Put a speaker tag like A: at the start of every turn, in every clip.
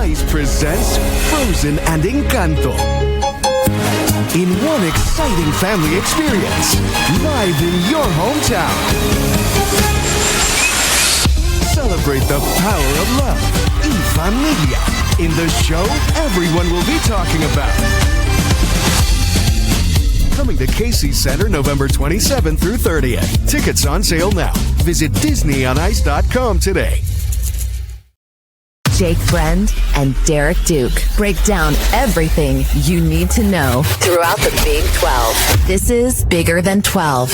A: Ice presents Frozen and Encanto. In one exciting family experience, live in your hometown. Celebrate the power of love in familia in the show everyone will be talking about. Coming to Casey's Center November 27th through 30th. Tickets on sale now. Visit DisneyOnIce.com today.
B: Jake Brend and Derek Duke break down everything you need to know throughout the Big 12. This is Bigger Than 12,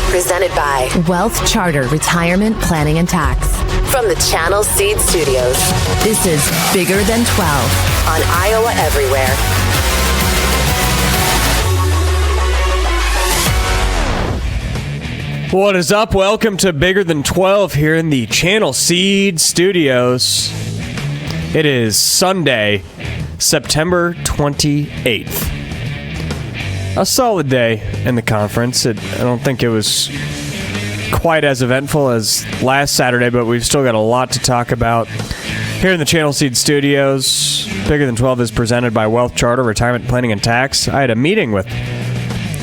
B: presented by WealthCharter Retirement Planning and Tax. From the Channel Seed Studios, this is Bigger Than 12 on Iowa Everywhere.
C: What is up? Welcome to Bigger Than 12 here in the Channel Seed Studios. It is Sunday, September 28th. A solid day in the conference. I don't think it was quite as eventful as last Saturday, but we've still got a lot to talk about here in the Channel Seed Studios. Bigger Than 12 is presented by WealthCharter Retirement Planning and Tax. I had a meeting with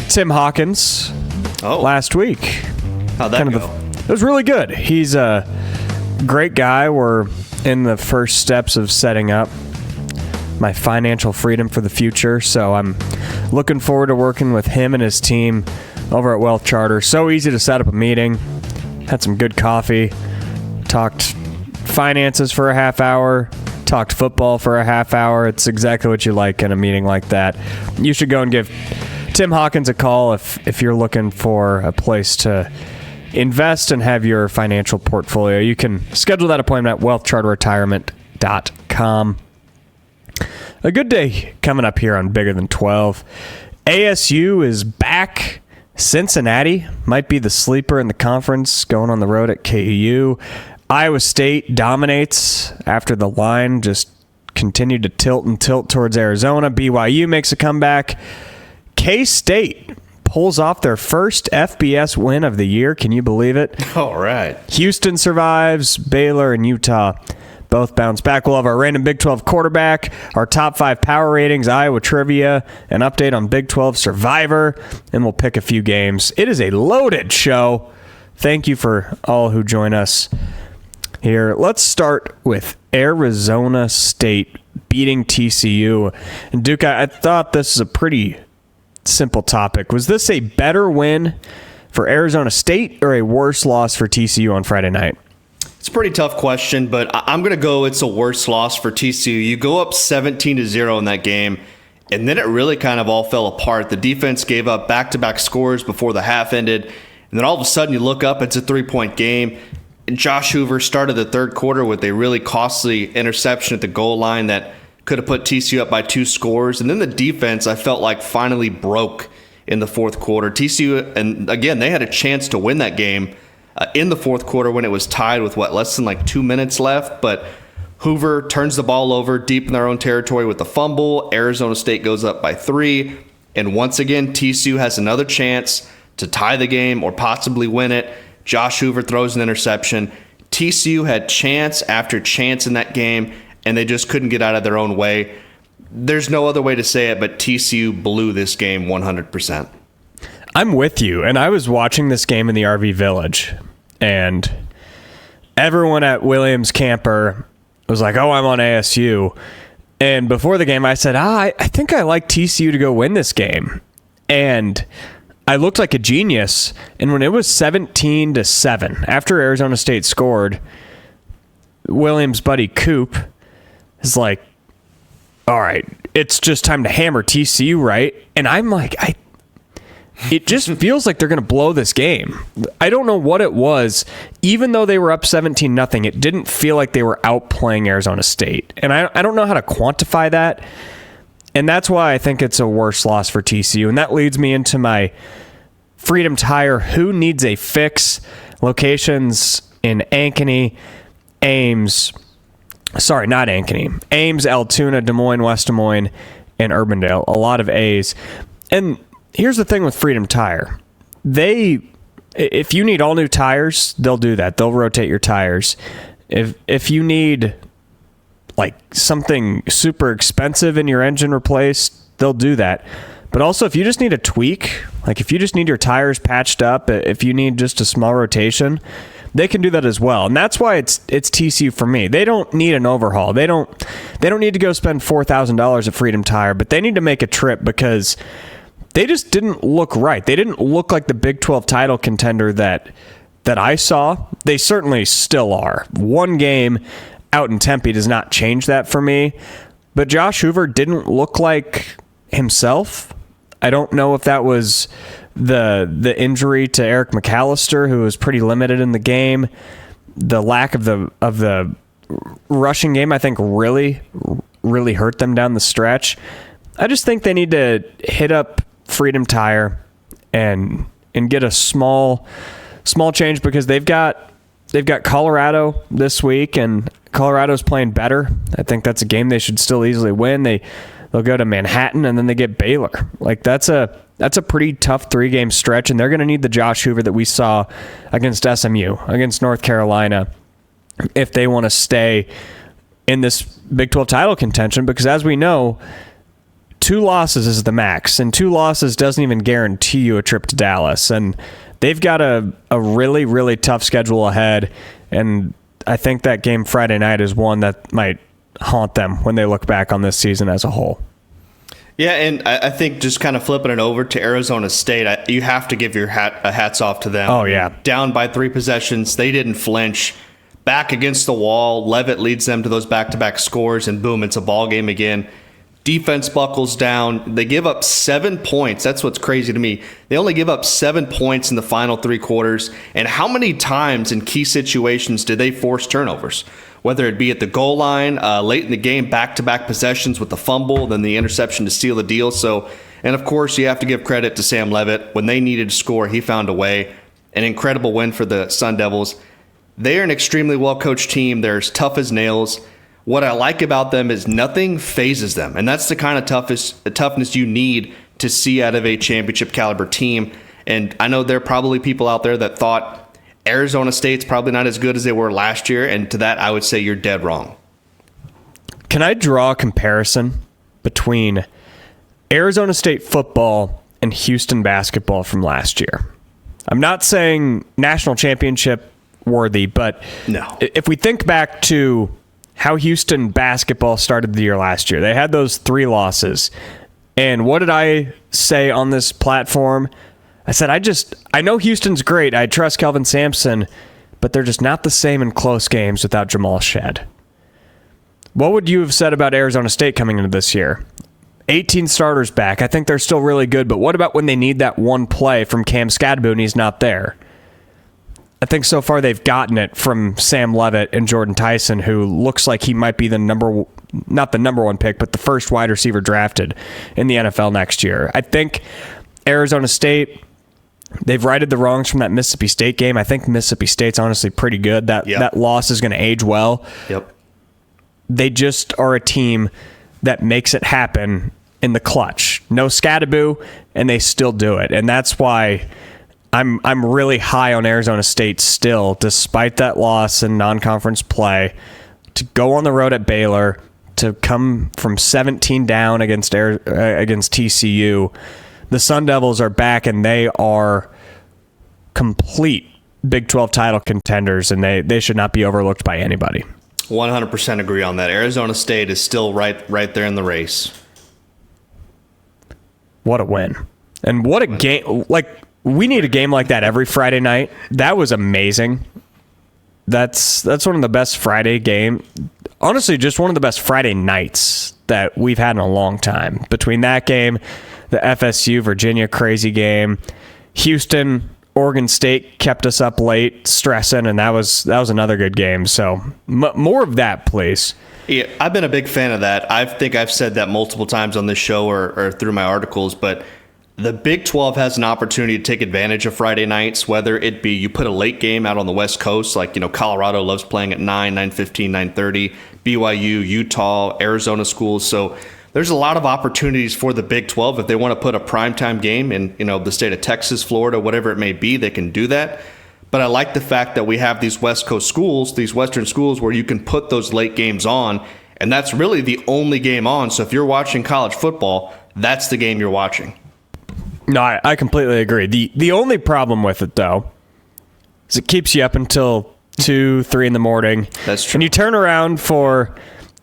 C: Tim Hawkins last week.
D: How'd that go?
C: It was really good. He's a great guy. We're in the first steps of setting up my financial freedom for the future, so I'm looking forward to working with him and his team over at WealthCharter. So easy to set up a meeting. Had some good coffee. Talked finances for a half hour. Talked football for a half hour. It's exactly what you like in a meeting like that. You should go and give Tim Hawkins a call if you're looking for a place to invest and have your financial portfolio. You can schedule that appointment at wealthcharterretirement.com. A good day coming up here on Bigger Than 12. ASU is back. Cincinnati might be the sleeper in the conference going on the road at KU. Iowa State dominates after the line just continued to tilt towards Arizona. BYU makes a comeback. K-State pulls off their first FBS win of the year. Can you believe it?
D: All right.
C: Houston survives. Baylor and Utah both bounce back. We'll have our random Big 12 quarterback, our top 5 power ratings, Iowa trivia, an update on Big 12 Survivor, and we'll pick a few games. It is a loaded show. Thank you for all who join us here. Let's start with Arizona State beating TCU. And Duke, I thought this is a pretty simple topic. Was this a better win for Arizona State or a worse loss for TCU on Friday night?
D: It's a pretty tough question, but I'm going to go it's a worse loss for TCU. You go up 17-0 in that game, and then it really kind of all fell apart. The defense gave up back-to-back scores before the half ended, and then all of a sudden you look up, it's a 3-point game, and Josh Hoover started the third quarter with a really costly interception at the goal line that could have put TCU up by 2 scores. And then the defense, I felt like, finally broke in the fourth quarter. TCU, and again, they had a chance to win that game in the fourth quarter when it was tied with, less than 2 minutes left. But Hoover turns the ball over deep in their own territory with a fumble. Arizona State goes up by 3. And once again, TCU has another chance to tie the game or possibly win it. Josh Hoover throws an interception. TCU had chance after chance in that game, and they just couldn't get out of their own way. There's no other way to say it, but TCU blew this game 100%.
C: I'm with you, and I was watching this game in the RV Village, and everyone at Williams Camper was like, oh, I'm on ASU. And before the game, I said, I think I like TCU to go win this game. And I looked like a genius, and when it was 17-7, after Arizona State scored, Williams' buddy Coop is like, all right, it's just time to hammer TCU, right? And I'm like, it just feels like they're going to blow this game. I don't know what it was. Even though they were up 17-0, it didn't feel like they were outplaying Arizona State. And I don't know how to quantify that. And that's why I think it's a worse loss for TCU. And that leads me into my Freedom Tire Who Needs a Fix locations in Ankeny, Ames, Altoona, Des Moines, West Des Moines, and Urbandale. A lot of A's. And here's the thing with Freedom Tire. If you need all new tires, they'll do that. They'll rotate your tires. If you need like something super expensive and your engine replaced, they'll do that. But also, if you just need a tweak, like if you just need your tires patched up, if you need just a small rotation, they can do that as well. And that's why it's TCU for me. They don't need an overhaul. They don't need to go spend $4,000 at Freedom Tire, but they need to make a trip because they just didn't look right. They didn't look like the Big 12 title contender that I saw. They certainly still are. One game out in Tempe does not change that for me. But Josh Hoover didn't look like himself. I don't know if that was the injury to Eric McAllister, who was pretty limited in the game. The lack of the rushing game, I think, really hurt them down the stretch. I just think they need to hit up Freedom Tire and get a small change, because they've got Colorado this week, and Colorado's playing better. I think that's a game they should still easily win. They'll go to Manhattan, and then they get Baylor. Like that's a pretty tough 3-game stretch, and they're going to need the Josh Hoover that we saw against SMU, against North Carolina, if they want to stay in this Big 12 title contention, because as we know, 2 losses is the max, and 2 losses doesn't even guarantee you a trip to Dallas. And they've got a really, really tough schedule ahead, and I think that game Friday night is one that might haunt them when they look back on this season as a whole.
D: Yeah, and I think just kind of flipping it over to Arizona State, you have to give your hats off to them.
C: Oh, yeah.
D: Down by 3 possessions, they didn't flinch. Back against the wall, Leavitt leads them to those back-to-back scores, and boom, it's a ball game again. Defense buckles down. They give up 7 points. That's what's crazy to me. They only give up 7 points in the final 3 quarters. And how many times in key situations did they force turnovers? Whether it be at the goal line, late in the game, back-to-back possessions with the fumble, then the interception to seal the deal. So, and of course, you have to give credit to Sam Leavitt. When they needed to score, he found a way. An incredible win for the Sun Devils. They are an extremely well-coached team. They're as tough as nails. What I like about them is nothing phases them, and that's the kind of toughness you need to see out of a championship caliber team. And I know there are probably people out there that thought Arizona State's probably not as good as they were last year, and to that I would say you're dead wrong.
C: Can I draw a comparison between Arizona State football and Houston basketball from last year? I'm not saying national championship worthy, but
D: no.
C: If we think back to how Houston basketball started the year last year, they had those 3 losses. And what did I say on this platform? I said, I know Houston's great. I trust Kelvin Sampson, but they're just not the same in close games without Jamal Shedd. What would you have said about Arizona State coming into this year? 18 starters back. I think they're still really good, but what about when they need that one play from Cam Skadaboo and he's not there? I think so far they've gotten it from Sam Leavitt and Jordan Tyson, who looks like he might be not the number 1 pick, but the first wide receiver drafted in the NFL next year. I think Arizona State, they've righted the wrongs from that Mississippi State game. I think Mississippi State's honestly pretty good. That loss is going to age well.
D: Yep.
C: They just are a team that makes it happen in the clutch. No Skadaboo, and they still do it. And that's why I'm really high on Arizona State still, despite that loss in non-conference play, to go on the road at Baylor, to come from 17 down against TCU. The Sun Devils are back, and they are complete Big 12 title contenders, and they should not be overlooked by anybody.
D: 100% agree on that. Arizona State is still right there in the race.
C: What a win. And what a game. We need a game like that every Friday night. That was amazing. That's one of the best Friday game. Honestly, just one of the best Friday nights that we've had in a long time. Between that game, the FSU Virginia crazy game, Houston Oregon State kept us up late stressing, and that was another good game. So more of that, please.
D: Yeah, I've been a big fan of that. I think I've said that multiple times on this show or through my articles, but the Big 12 has an opportunity to take advantage of Friday nights, whether it be you put a late game out on the West Coast, like, Colorado loves playing at 9, 9:15, 9:30, BYU, Utah, Arizona schools. So there's a lot of opportunities for the Big 12. If they want to put a primetime game in, the state of Texas, Florida, whatever it may be, they can do that. But I like the fact that we have these West Coast schools, these Western schools, where you can put those late games on And that's really the only game on. So if you're watching college football, that's the game you're watching.
C: No, I completely agree. The only problem with it, though, is it keeps you up until 2, 3 in the morning.
D: That's true.
C: And you turn around for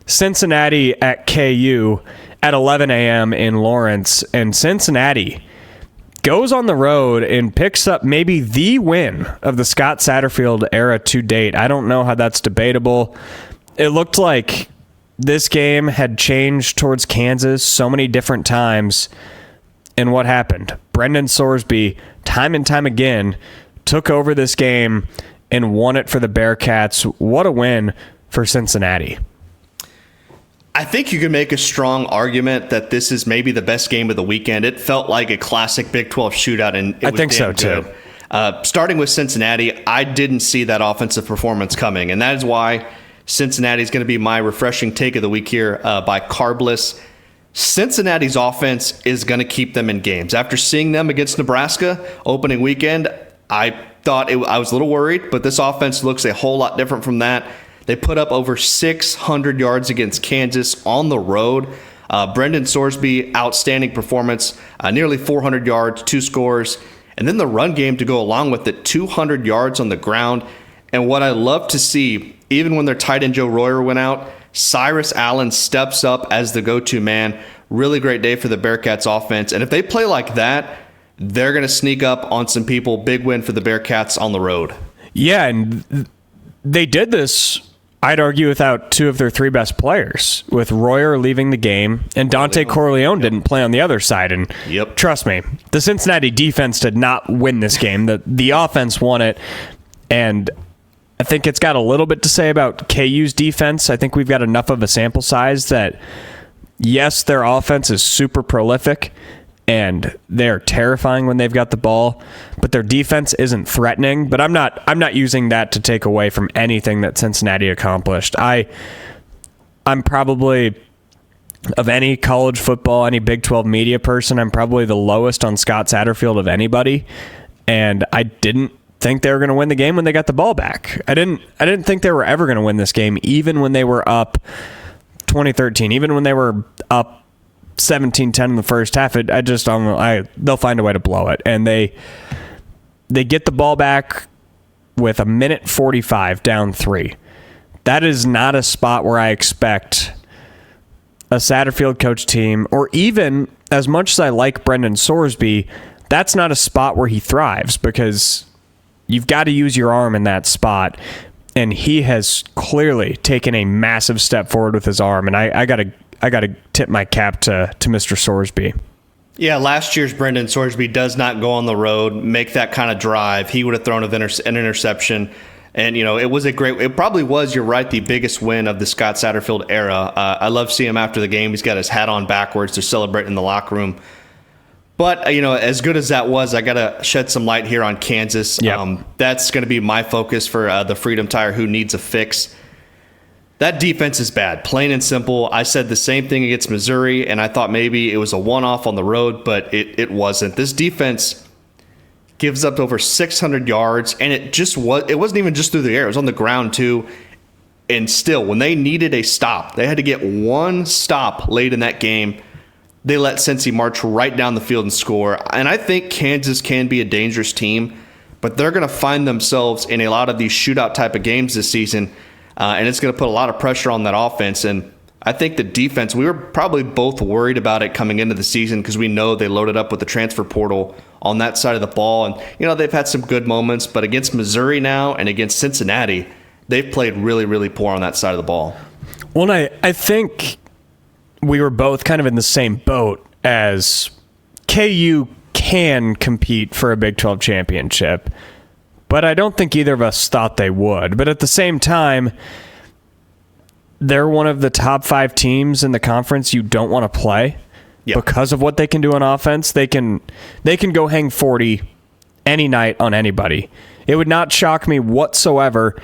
C: Cincinnati at KU at 11 a.m. in Lawrence, and Cincinnati goes on the road and picks up maybe the win of the Scott Satterfield era to date. I don't know how that's debatable. It looked like this game had changed towards Kansas so many different times. And what happened? Brendan Sorsby, time and time again, took over this game and won it for the Bearcats. What a win for Cincinnati.
D: I think you can make a strong argument that this is maybe the best game of the weekend. It felt like a classic Big 12 shootout, and it was
C: I think so,
D: good.
C: too.
D: Starting with Cincinnati, I didn't see that offensive performance coming, and that is why Cincinnati is going to be my refreshing take of the week here by Carbless. Cincinnati's offense is going to keep them in games. After seeing them against Nebraska opening weekend, I thought I was a little worried, but this offense looks a whole lot different from that. They put up over 600 yards against Kansas on the road. Brendan Sorsby, outstanding performance, nearly 400 yards, 2 scores, and then the run game to go along with it, 200 yards on the ground. And what I love to see, even when their tight end Joe Royer went out, Cyrus Allen steps up as the go-to man. Really great day for the Bearcats offense. And if they play like that, they're going to sneak up on some people. Big win for the Bearcats on the road.
C: Yeah, and they did this, I'd argue, without 2 of their 3 best players, with Royer leaving the game, and Dante Corleone didn't play on the other side. And trust me, the Cincinnati defense did not win this game. The offense won it, and I think it's got a little bit to say about KU's defense. I think we've got enough of a sample size that, yes, their offense is super prolific, and they're terrifying when they've got the ball, but their defense isn't threatening. But I'm not using that to take away from anything that Cincinnati accomplished. I'm probably, of any college football, any Big 12 media person, I'm probably the lowest on Scott Satterfield of anybody, and I didn't think they were going to win the game when they got the ball back. I didn't think they were ever going to win this game, even when they were up 2013, even when they were up 17-10 in the first half. They'll find a way to blow it. And they get the ball back with 1:45 down 3. That is not a spot where I expect a Satterfield coach team, or even, as much as I like Brendan Sorsby, that's not a spot where he thrives, because you've got to use your arm in that spot. And he has clearly taken a massive step forward with his arm. And I gotta tip my cap to Mr. Sorsby.
D: Yeah, last year's Brendan Sorsby does not go on the road, make that kind of drive. He would have thrown an interception. And, it probably was, you're right, the biggest win of the Scott Satterfield era. I love seeing him after the game. He's got his hat on backwards. They're celebrating in the locker room. But, as good as that was, I got to shed some light here on Kansas.
C: Yep.
D: That's going to be my focus for the Freedom Tire, who needs a fix. That defense is bad, plain and simple. I said the same thing against Missouri, and I thought maybe it was a one-off on the road, but it wasn't. This defense gives up over 600 yards, and it wasn't even just through the air. It was on the ground, too. And still, when they needed a stop, they had to get one stop late in that game. They let Cincy march right down the field and score. And I think Kansas can be a dangerous team, but they're going to find themselves in a lot of these shootout type of games this season, and it's going to put a lot of pressure on that offense. And I think the defense, we were probably both worried about it coming into the season, because we know they loaded up with the transfer portal on that side of the ball. And, they've had some good moments, but against Missouri now and against Cincinnati, they've played really, really poor on that side of the ball.
C: Well, I think we were both kind of in the same boat, as KU can compete for a Big 12 championship, but I don't think either of us thought they would. But at the same time, they're one of the top 5 teams in the conference you don't want to play because of what they can do on offense. They can go hang 40 any night on anybody. It would not shock me whatsoever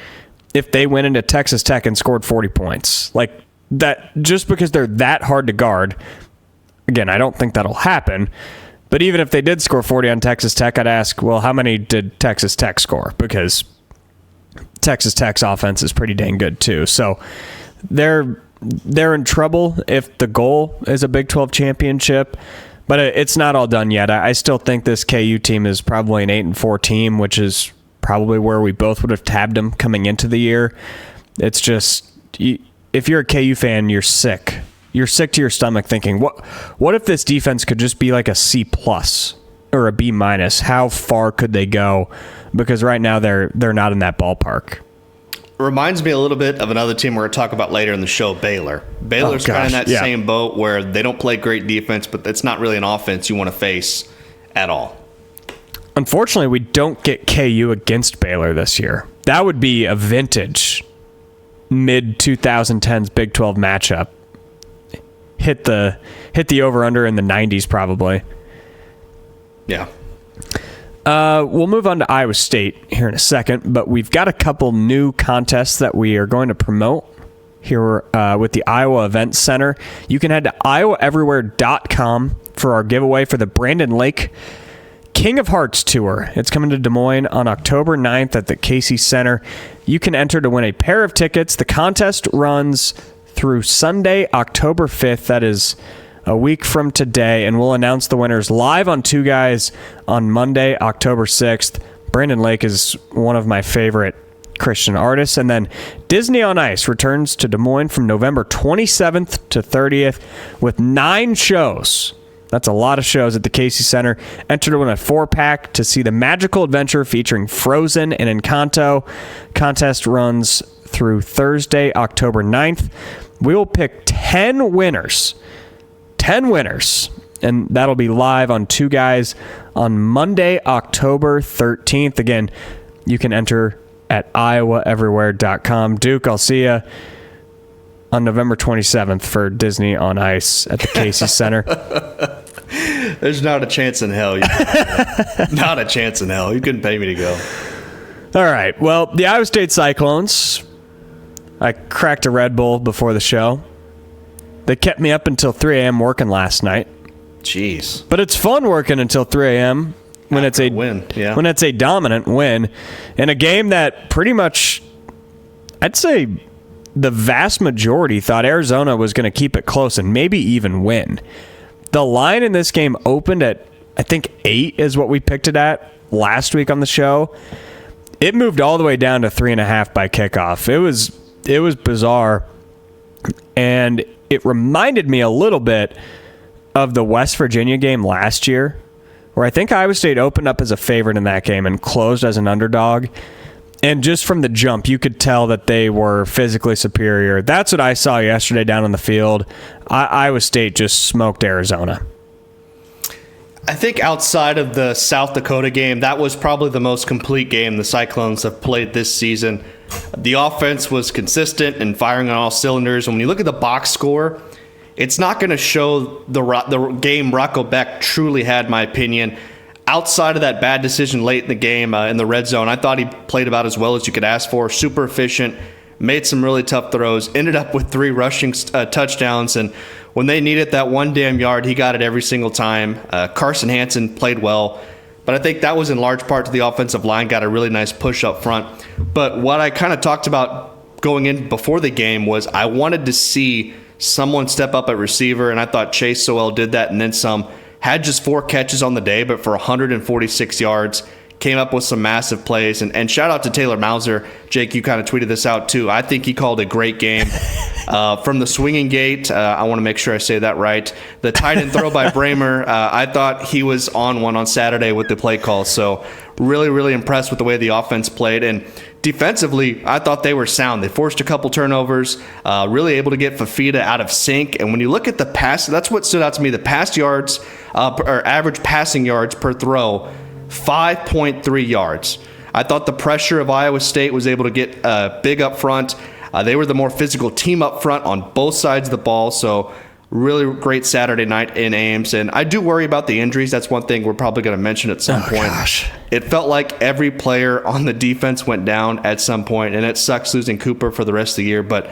C: if they went into Texas Tech and scored 40 points. Like that, just because they're that hard to guard. Again, I don't think that'll happen. But even if they did score 40 on Texas Tech, I'd ask, well, how many did Texas Tech score? Because Texas Tech's offense is pretty dang good too. So they're they're in trouble if the goal is a Big 12 championship, but it's not all done yet. I still think this KU team is probably an 8-4 team, which is probably where we both would have tabbed them coming into the year. It's just, if you're a KU fan, you're sick. You're sick to your stomach thinking, what if this defense could just be like a C+ or a B-? How far could they go? Because right now they're not in that ballpark.
D: Reminds me a little bit of another team we're going to talk about later in the show, Baylor. Baylor's kind of in that same boat where they don't play great defense, but it's not really an offense you want to face at all.
C: Unfortunately, we don't get KU against Baylor this year. That would be a vintage mid-2010s Big 12 matchup. Hit the over-under in the 90s probably.
D: Yeah.
C: We'll move on to Iowa State here in a second, but we've got a couple new contests that we are going to promote here with the Iowa Event Center. You can head to iowaeverywhere.com for our giveaway for the Brandon Lake King of Hearts Tour. It's coming to Des Moines on October 9th at the Casey Center. You can enter to win a pair of tickets. The contest runs through Sunday, October 5th. That is a week from today, and we'll announce the winners live on Two Guys on Monday, October 6th. Brandon Lake is one of my favorite Christian artists. And then Disney on Ice returns to Des Moines from November 27th to 30th with 9 shows. That's a lot of shows at the Casey Center. Enter to win a 4-pack to see the magical adventure featuring Frozen and Encanto. Contest runs through Thursday, October 9th. We will pick 10 winners. 10 winners. And that'll be live on Two Guys on Monday, October 13th. Again, you can enter at iowaeverywhere.com. Duke, I'll see you on November 27th for Disney on Ice at the Casey Center.
D: There's not a chance in hell. Not a chance in hell. You couldn't pay me to go.
C: All right. Well, the Iowa State Cyclones, I cracked a Red Bull before the show. They kept me up until 3 a.m. working last night.
D: Jeez.
C: But it's fun working until 3 a.m. when it's a
D: win. Yeah.
C: When it's a dominant win in a game that pretty much, I'd say the vast majority thought Arizona was going to keep it close and maybe even win. The line in this game opened at, I think, 8 is what we picked it at last week on the show. It moved all the way down to 3.5 by kickoff. It was bizarre. And it reminded me a little bit of the West Virginia game last year, where I think Iowa State opened up as a favorite in that game and closed as an underdog. And just from the jump, you could tell that they were physically superior. That's what I saw yesterday down on the field. Iowa State just smoked Arizona.
D: I think outside of the South Dakota game, that was probably the most complete game the Cyclones have played this season. The offense was consistent and firing on all cylinders. And when you look at the box score, it's not going to show the game Rocco Beck truly had, in my opinion. Outside of that bad decision late in the game in the red zone, I thought he played about as well as you could ask for. Super efficient, made some really tough throws, ended up with 3 rushing touchdowns. And when they needed that one damn yard, he got it every single time. Carson Hansen played well. But I think that was in large part to the offensive line, got a really nice push up front. But what I kind of talked about going in before the game was I wanted to see someone step up at receiver, and I thought Chase Sowell did that and then some. Had just 4 catches on the day, but for 146 yards, came up with some massive plays. And shout out to Taylor Mauser. Jake, you kind of tweeted this out too. I think he called a great game. From the swinging gate, I want to make sure I say that right. The tight end throw by Bramer, I thought he was on one on Saturday with the play call. So really, really impressed with the way the offense played. And defensively, I thought they were sound. They forced a couple turnovers, really able to get Fafita out of sync. And when you look at the pass, that's what stood out to me. The pass yards, or average passing yards per throw, 5.3 yards. I thought the pressure of Iowa State was able to get big up front. They were the more physical team up front on both sides of the ball. So really great Saturday night in Ames. And I do worry about the injuries. That's one thing we're probably going to mention at some point.
C: Gosh.
D: It felt like every player on the defense went down at some point, and it sucks losing Cooper for the rest of the year. But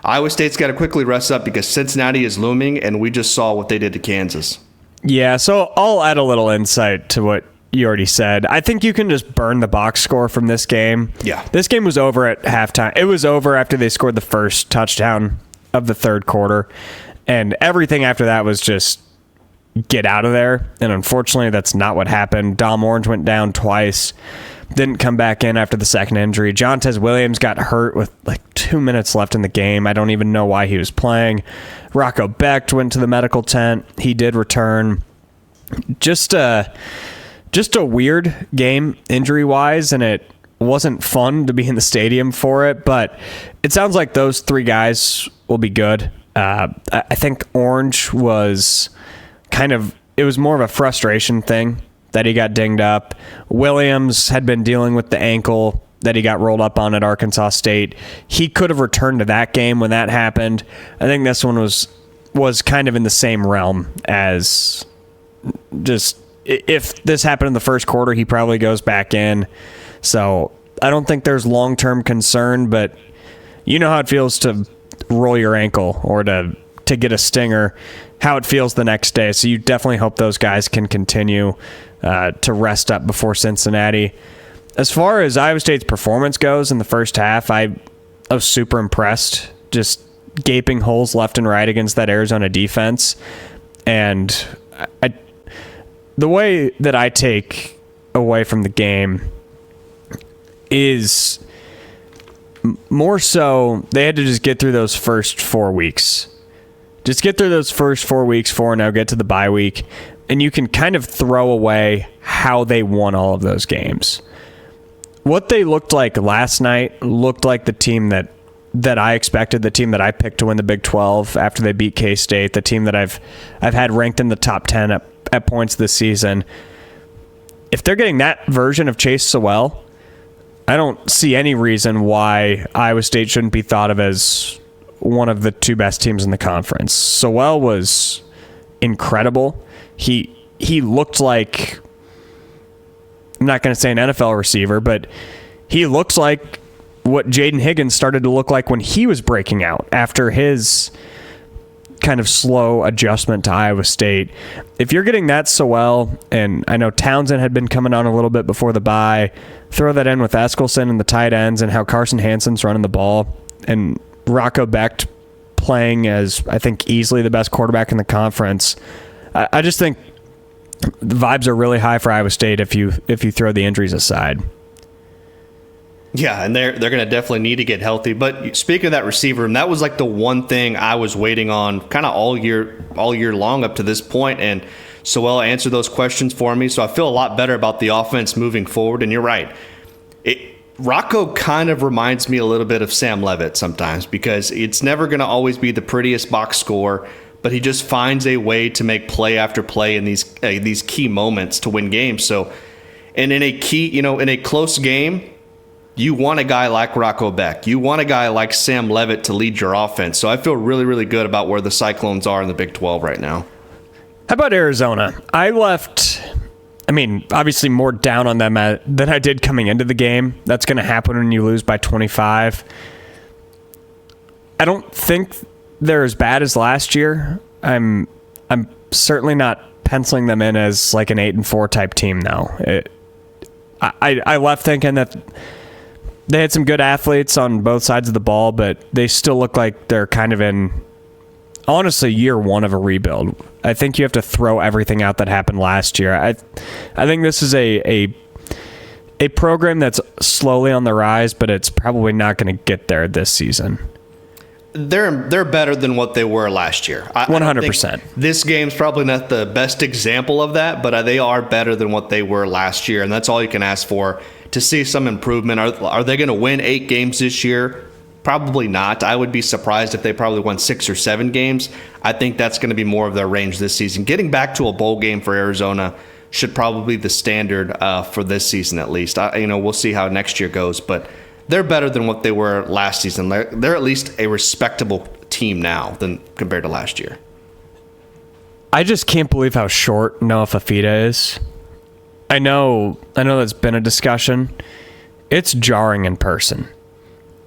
D: Iowa State's got to quickly rest up because Cincinnati is looming, and we just saw what they did to Kansas.
C: Yeah, so I'll add a little insight to what you already said. I think you can just burn the box score from this game.
D: Yeah.
C: This game was over at halftime. It was over after they scored the first touchdown of the third quarter. And everything after that was just get out of there. And unfortunately, that's not what happened. Dom Orange went down twice. Didn't come back in after the second injury. Jontez Williams got hurt with like 2 minutes left in the game. I don't even know why he was playing. Rocco Becht went to the medical tent. He did return. Just a weird game injury-wise, and it wasn't fun to be in the stadium for it, but it sounds like those three guys will be good. I think Orange was it was more of a frustration thing that he got dinged up. Williams had been dealing with the ankle that he got rolled up on at Arkansas State. He could have returned to that game when that happened. I think this one was kind of in the same realm as just if this happened in the first quarter, he probably goes back in. So I don't think there's long-term concern, but you know how it feels to roll your ankle or to get a stinger, how it feels the next day. So you definitely hope those guys can continue to rest up before Cincinnati. As far as Iowa State's performance goes in the first half, I was super impressed. Just gaping holes left and right against that Arizona defense. And the way that I take away from the game is more so they had to just get through those first 4 weeks. Just get through those first 4 weeks, 4-0, get to the bye week, and you can kind of throw away how they won all of those games. What they looked like last night looked like the team that I expected, the team that I picked to win the Big 12 after they beat K-State, the team that I've had ranked in the top 10 at points this season. If they're getting that version of Chase Sewell, I don't see any reason why Iowa State shouldn't be thought of as one of the two best teams in the conference. Sewell was incredible. He looked like, I'm not going to say an NFL receiver, but he looks like what Jaden Higgins started to look like when he was breaking out after his kind of slow adjustment to Iowa State. If you're getting that Sewell, and I know Townsend had been coming on a little bit before the bye, throw that in with Eskelson and the tight ends and how Carson Hansen's running the ball, and Rocco Becht playing as, I think, easily the best quarterback in the conference. I just think the vibes are really high for Iowa State if you throw the injuries aside.
D: Yeah, and they're going to definitely need to get healthy. But speaking of that receiver room, that was like the one thing I was waiting on kind of all year long up to this point, and Sewell answered those questions for me, so I feel a lot better about the offense moving forward. And you're right. Rocco kind of reminds me a little bit of Sam Leavitt sometimes, because it's never going to always be the prettiest box score, but he just finds a way to make play after play in these key moments to win games. So, and in a close game, you want a guy like Rocco Becht. You want a guy like Sam Leavitt to lead your offense. So I feel really, really good about where the Cyclones are in the Big 12 right now.
C: How about Arizona? I left, obviously more down on them than I did coming into the game. That's going to happen when you lose by 25. I don't think they're as bad as last year. I'm certainly not penciling them in as like an 8-4 type team though. I left thinking that they had some good athletes on both sides of the ball, but they still look like they're kind of in, honestly, year one of a rebuild. I think you have to throw everything out that happened last year. I think this is a program that's slowly on the rise, but it's probably not going to get there this season.
D: They're better than what they were last year.
C: 100%.
D: This game's probably not the best example of that, but they are better than what they were last year, and that's all you can ask for, to see some improvement. Are they going to win 8 games this year? Probably not. I would be surprised if they probably won 6 or 7 games. I think that's going to be more of their range this season. Getting back to a bowl game for Arizona should probably be the standard for this season at least. We'll see how next year goes, but they're better than what they were last season. They're at least a respectable team now than compared to last year.
C: I just can't believe how short Noah Fafita is. I know that's been a discussion. It's jarring in person.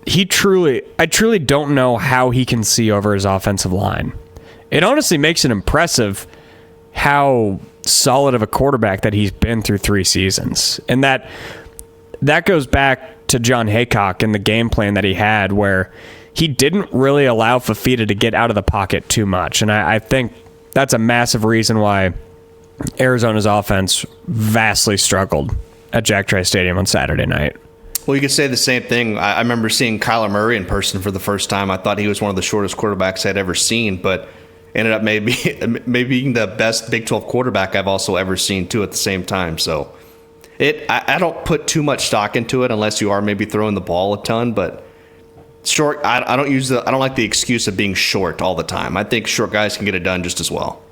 C: I truly don't know how he can see over his offensive line. It honestly makes it impressive how solid of a quarterback that he's been through 3 seasons. And that goes back to John Haycock and the game plan that he had, where he didn't really allow Fafita to get out of the pocket too much. And I think that's a massive reason why Arizona's offense vastly struggled at Jack Trice Stadium on Saturday night.
D: Well, you could say the same thing. I remember seeing Kyler Murray in person for the first time. I thought he was one of the shortest quarterbacks I'd ever seen, but ended up maybe being the best Big 12 quarterback I've also ever seen, too, at the same time. So I don't put too much stock into it unless you are maybe throwing the ball a ton, but short, I don't like the excuse of being short all the time. I think short guys can get it done just as well.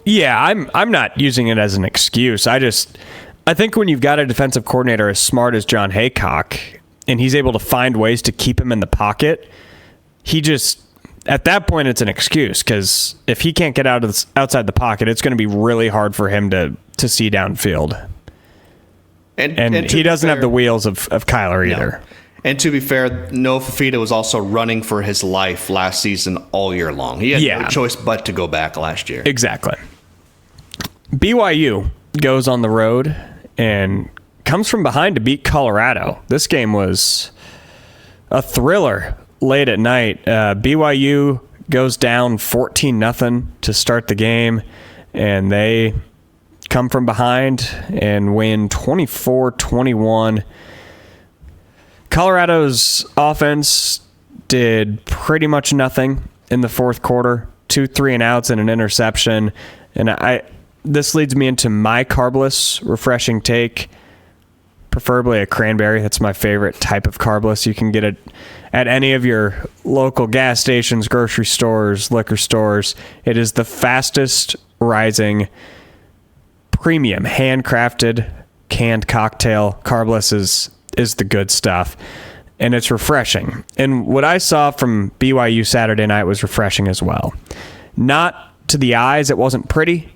C: Yeah, I'm not using it as an excuse. I think when you've got a defensive coordinator as smart as John Haycock, and he's able to find ways to keep him in the pocket, at that point, it's an excuse, because if he can't get outside the pocket, it's going to be really hard for him to see downfield. And he doesn't have the wheels of Kyler either.
D: No. And to be fair, Noah Fafita was also running for his life last season all year long. He had no choice but to go back last year.
C: Exactly. BYU goes on the road and comes from behind to beat Colorado. This game was a thriller late at night. BYU goes down 14-0 to start the game, and they come from behind and win 24-21. Colorado's offense did pretty much nothing in the fourth quarter. 2 3-and-outs and an interception. And this leads me into my carbless refreshing take, preferably a cranberry. That's my favorite type of carbless. You can get it at any of your local gas stations, grocery stores, liquor stores. It is the fastest rising premium handcrafted canned cocktail. Carbless is the good stuff, and it's refreshing. And what I saw from BYU Saturday night was refreshing as well. Not to the eyes, it wasn't pretty.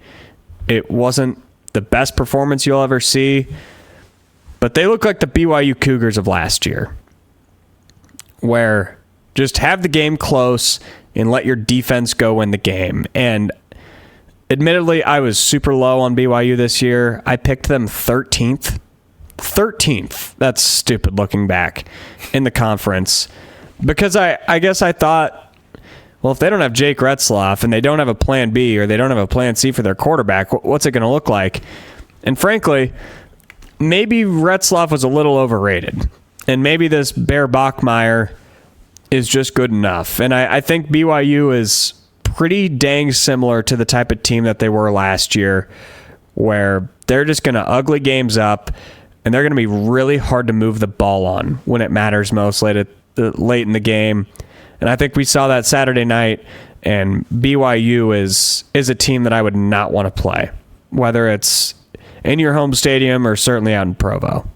C: It wasn't the best performance you'll ever see, but they look like the BYU Cougars of last year, where just have the game close and let your defense go win the game. And admittedly, I was super low on BYU this year. I picked them 13th. 13th. That's stupid looking back in the conference, because I guess I thought, well, if they don't have Jake Retzloff and they don't have a plan B or they don't have a plan C for their quarterback, what's it going to look like? And frankly, maybe Retzloff was a little overrated, and maybe this Bear Bachmeier is just good enough. And I think BYU is pretty dang similar to the type of team that they were last year, where they're just going to ugly games up, and they're going to be really hard to move the ball on when it matters most late in the game. And I think we saw that Saturday night, and BYU is a team that I would not want to play, whether it's in your home stadium or certainly out in Provo.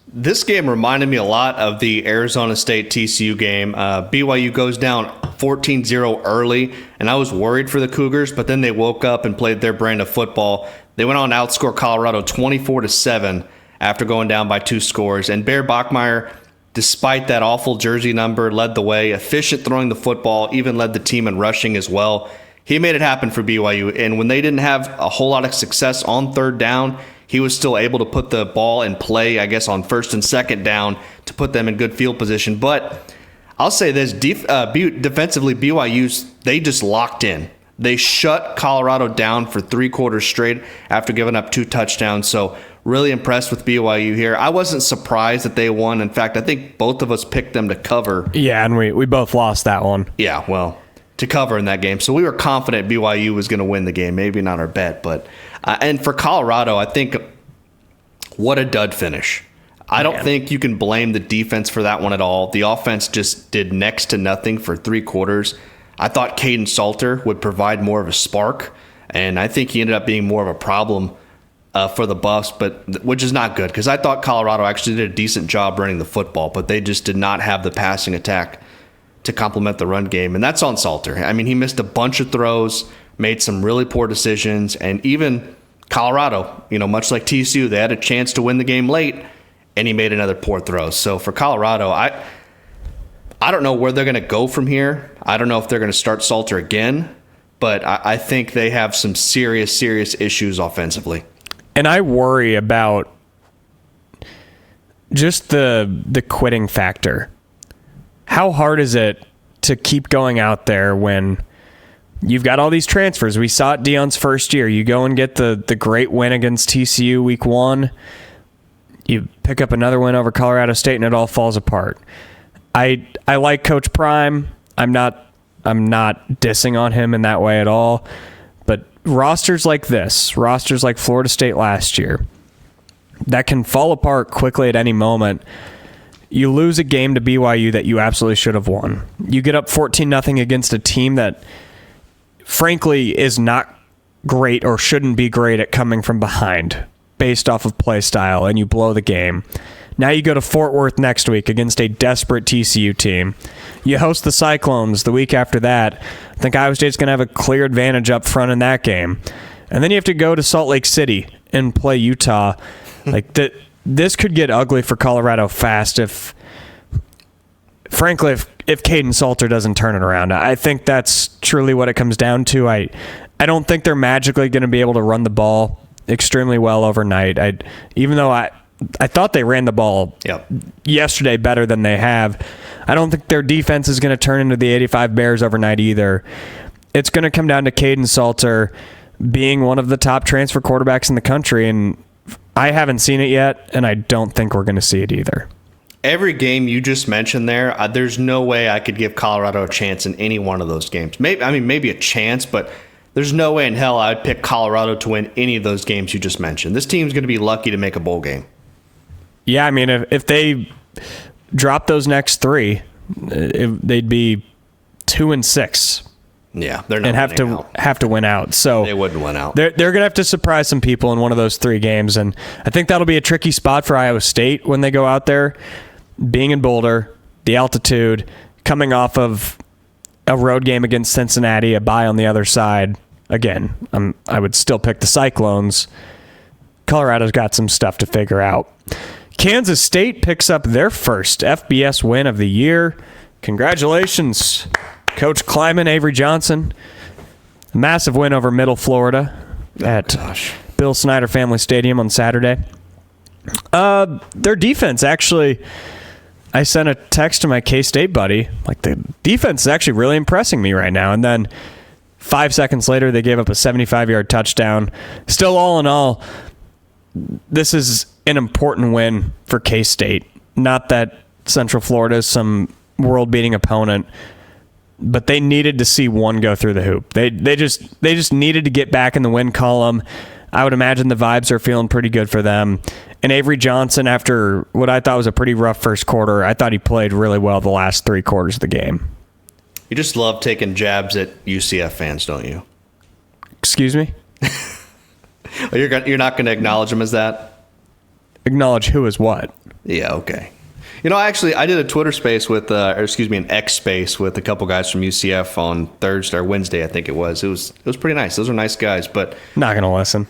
D: This game reminded me a lot of the Arizona State TCU game. BYU goes down 14-0 early, and I was worried for the Cougars, but then they woke up and played their brand of football. They went on to outscore Colorado 24-7 after going down by 2 scores. And Bear Bachmeier, despite that awful jersey number, led the way, efficient throwing the football, even led the team in rushing as well. He made it happen for BYU. And when they didn't have a whole lot of success on third down, he was still able to put the ball in play, I guess, on first and second down to put them in good field position. But I'll say this, defensively, BYU, they just locked in. They shut Colorado down for 3 quarters straight after giving up 2 touchdowns. So really impressed with BYU here. I wasn't surprised that they won. In fact, I think both of us picked them to cover.
C: Yeah, and we both lost that one.
D: Yeah, well, to cover in that game. So we were confident BYU was going to win the game. Maybe not our bet, but and for Colorado, I think what a dud finish. I don't think you can blame the defense for that one at all. The offense just did next to nothing for 3 quarters. I thought Caden Salter would provide more of a spark, and I think he ended up being more of a problem for the Buffs, but which is not good, because I thought Colorado actually did a decent job running the football, but they just did not have the passing attack to complement the run game, and that's on Salter. I mean, he missed a bunch of throws, made some really poor decisions, and even Colorado, much like TCU, they had a chance to win the game late, and he made another poor throw. So for Colorado, I don't know where they're going to go from here. I don't know if they're going to start Salter again, but I think they have some serious issues offensively.
C: And I worry about just the quitting factor. how hard is it to keep going out there when you've got all these transfers? We saw it Deion's first year. You go and get the great win against TCU week 1. You pick up another win over Colorado State, and it all falls apart. I like Coach Prime. I'm not dissing on him in that way at all. But rosters like this, rosters like Florida State last year, that can fall apart quickly at any moment. You lose a game to BYU that you absolutely should have won. You get up 14-0 against a team that, frankly, is not great or shouldn't be great at coming from behind based off of play style, and you blow the game. Now you go to Fort Worth next week against a desperate TCU team. You host the Cyclones the week after that. I think Iowa State's going to have a clear advantage up front in that game. And then you have to go to Salt Lake City and play Utah. This could get ugly for Colorado fast if Caden Salter doesn't turn it around. I think that's truly what it comes down to. I don't think they're magically going to be able to run the ball extremely well overnight. Even though I thought they ran the ball yesterday better than they have, I don't think their defense is going to turn into the 85 Bears overnight either. It's going to come down to Caden Salter being one of the top transfer quarterbacks in the country, and I haven't seen it yet, and I don't think we're going to see it either.
D: Every game you just mentioned there, there's no way I could give Colorado a chance in any one of those games. Maybe a chance, but there's no way in hell I would pick Colorado to win any of those games you just mentioned. This team's going to be lucky to make a bowl game.
C: Yeah, I mean, if they drop those next 3, they'd be 2-6.
D: Yeah, they're not
C: and have to win out. So
D: they wouldn't win out.
C: They're going to have to surprise some people in one of those 3 games, and I think that'll be a tricky spot for Iowa State when they go out there. Being in Boulder, the altitude, coming off of a road game against Cincinnati, a bye on the other side. Again, I would still pick the Cyclones. Colorado's got some stuff to figure out. Kansas State picks up their first FBS win of the year. Congratulations, Coach Kleiman, Avery Johnson. Massive win over Middle Florida at Bill Snyder Family Stadium on Saturday. Their defense, actually, I sent a text to my K-State buddy. The defense is actually really impressing me right now. And then 5 seconds later, they gave up a 75-yard touchdown. Still, all in all, this is an important win for K-State. Not that Central Florida is some world-beating opponent, but they needed to see one go through the hoop. They just needed to get back in the win column. I would imagine the vibes are feeling pretty good for them. And Avery Johnson, after what I thought was a pretty rough first quarter, I thought he played really well the last 3 quarters of the game.
D: You just love taking jabs at UCF fans, don't you?
C: Excuse me?
D: Well, you're not going to acknowledge them as that?
C: Acknowledge who is what?
D: Yeah, okay. I did a Twitter space with, an X space with a couple guys from UCF on Thursday or Wednesday, I think it was. It was pretty nice. Those are nice guys, but
C: not gonna listen.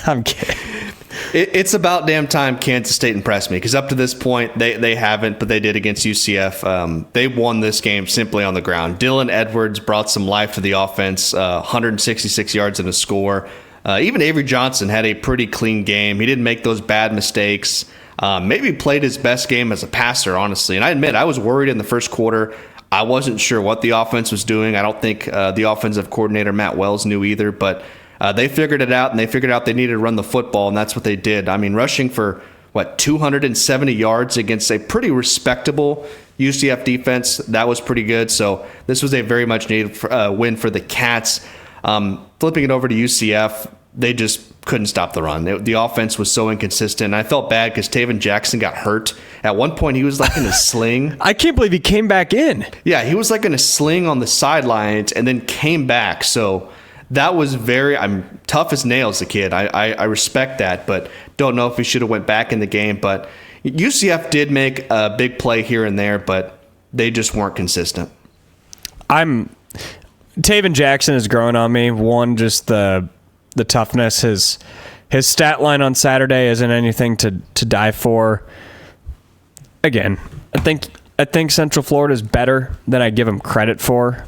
C: I'm kidding.
D: It's about damn time Kansas State impressed me, because up to this point they haven't, but they did against UCF. They won this game simply on the ground. Dylan Edwards brought some life to the offense. 166 yards and a score. Even Avery Johnson had a pretty clean game. He didn't make those bad mistakes. Maybe played his best game as a passer, honestly. And I admit, I was worried in the first quarter. I wasn't sure what the offense was doing. I don't think the offensive coordinator, Matt Wells, knew either. But they figured it out, and they figured out they needed to run the football, and that's what they did. I mean, rushing for, 270 yards against a pretty respectable UCF defense. That was pretty good. So this was a very much needed win for the Cats. Flipping it over to UCF, they just couldn't stop the run. The offense was so inconsistent. I felt bad because Taven Jackson got hurt. At one point, he was in a sling.
C: I can't believe he came back in.
D: Yeah, he was in a sling on the sidelines and then came back. So that was I'm tough as nails, the kid. I respect that, but don't know if he should have went back in the game. But UCF did make a big play here and there, but they just weren't consistent.
C: Taven Jackson is growing on me. One, just the toughness. His stat line on Saturday isn't anything to die for. Again, I think Central Florida is better than I give him credit for.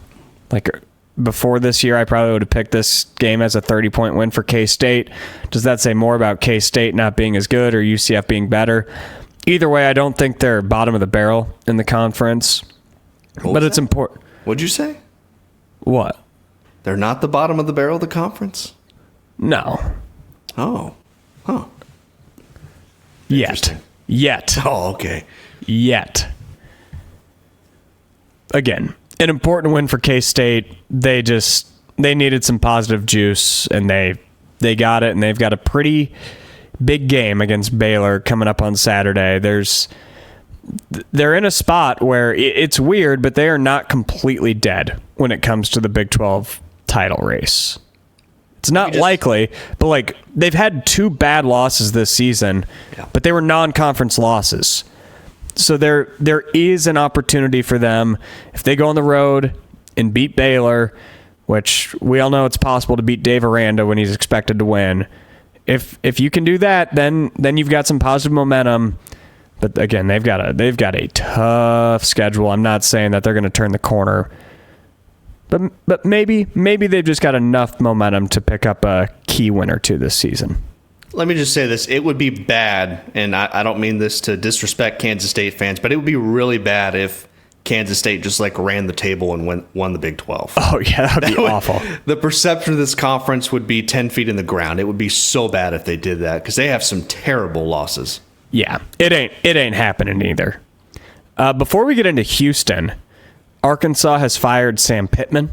C: Before this year, I probably would have picked this game as a 30-point win for K-State. Does that say more about K-State not being as good or UCF being better? Either way, I don't think they're bottom of the barrel in the conference. But it's important.
D: What'd you say?
C: What?
D: They're not the bottom of the barrel of the conference?
C: No.
D: Oh. Huh.
C: Yet.
D: Oh, okay.
C: Yet. Again, an important win for K-State. They needed some positive juice, and they got it, and they've got a pretty big game against Baylor coming up on Saturday. They're in a spot where it's weird, but they are not completely dead when it comes to the Big 12 title race. It's not likely, but like they've had 2 bad losses this season, but they were non-conference losses. So there is an opportunity for them if they go on the road and beat Baylor, which we all know it's possible to beat Dave Aranda when he's expected to win. If you can do that, then you've got some positive momentum. But again, they've got a tough schedule. I'm not saying that they're going to turn the corner, but maybe they've just got enough momentum to pick up a key win or two this season.
D: Let me just say this. It would be bad, and I don't mean this to disrespect Kansas State fans, but it would be really bad if Kansas State just like ran the table and won the Big 12.
C: Oh, yeah, that would be awful.
D: The perception of this conference would be 10 feet in the ground. It would be so bad if they did that because they have some terrible losses.
C: Yeah, it ain't happening either. Before we get into Houston, Arkansas has fired Sam Pittman.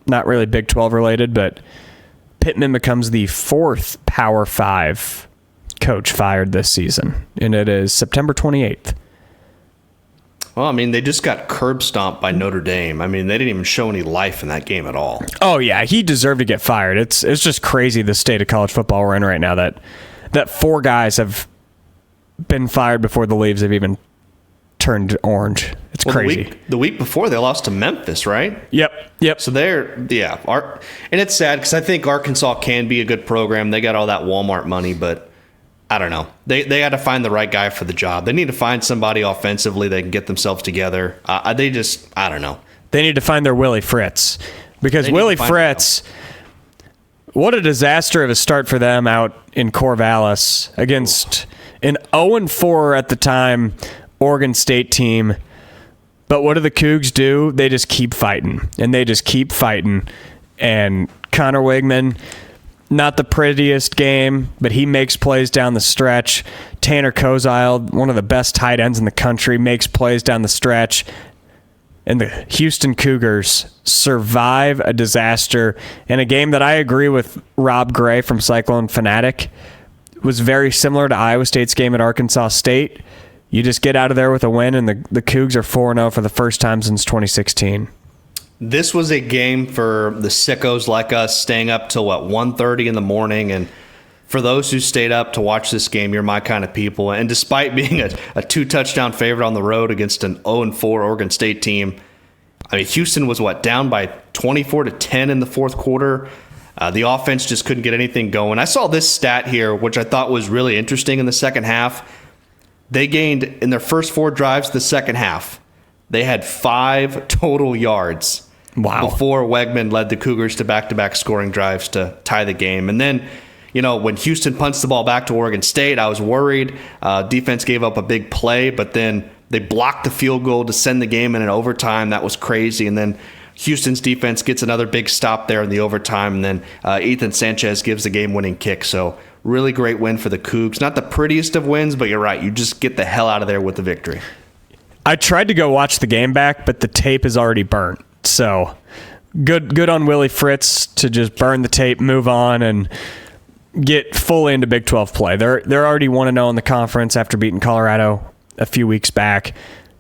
C: Not really Big 12 related, but Pittman becomes the 4th Power 5 coach fired this season, and it is September 28th.
D: Well, I mean, they just got curb stomped by Notre Dame. I mean, they didn't even show any life in that game at all.
C: Oh, yeah, he deserved to get fired. It's just crazy the state of college football we're in right now that 4 guys have been fired before the leaves have even turned orange. It's crazy.
D: The week before, they lost to Memphis, right?
C: Yep.
D: So and it's sad because I think Arkansas can be a good program. They got all that Walmart money, but I don't know. They got to find the right guy for the job. They need to find somebody offensively that can get themselves together. I don't know. They
C: need to find their Willie Fritz because Willie Fritz, what a disaster of a start for them out in Corvallis against an 0-4 at the time Oregon State team. But what do the Cougs do? They just keep fighting, and they just keep fighting. And Connor Wigman, not the prettiest game, but he makes plays down the stretch. Tanner Kozile, one of the best tight ends in the country, makes plays down the stretch. And the Houston Cougars survive a disaster in a game that I agree with Rob Gray from Cyclone Fanatic was very similar to Iowa State's game at Arkansas State. You just get out of there with a win, and the Cougs are 4-0 for the first time since 2016.
D: This was a game for the sickos like us, staying up till 1:30 in the morning. And for those who stayed up to watch this game, you're my kind of people. And despite being a 2-touchdown favorite on the road against an 0-4 Oregon State team, I mean, Houston was down by 24-10 in the fourth quarter. The offense just couldn't get anything going. I saw this stat here, which I thought was really interesting in the second half. They gained, in their first 4 drives the second half, they had 5 total yards.
C: Wow.
D: Before Wegman led the Cougars to back-to-back scoring drives to tie the game. And then, when Houston punched the ball back to Oregon State, I was worried. Defense gave up a big play, but then they blocked the field goal to send the game in an overtime. That was crazy. And then Houston's defense gets another big stop there in the overtime, and then Ethan Sanchez gives the game-winning kick. So really great win for the Cougs. Not the prettiest of wins, but you're right. You just get the hell out of there with the victory.
C: I tried to go watch the game back, but the tape is already burnt. So good on Willie Fritz to just burn the tape, move on, and get fully into Big 12 play. They're already 1-0 in the conference after beating Colorado a few weeks back.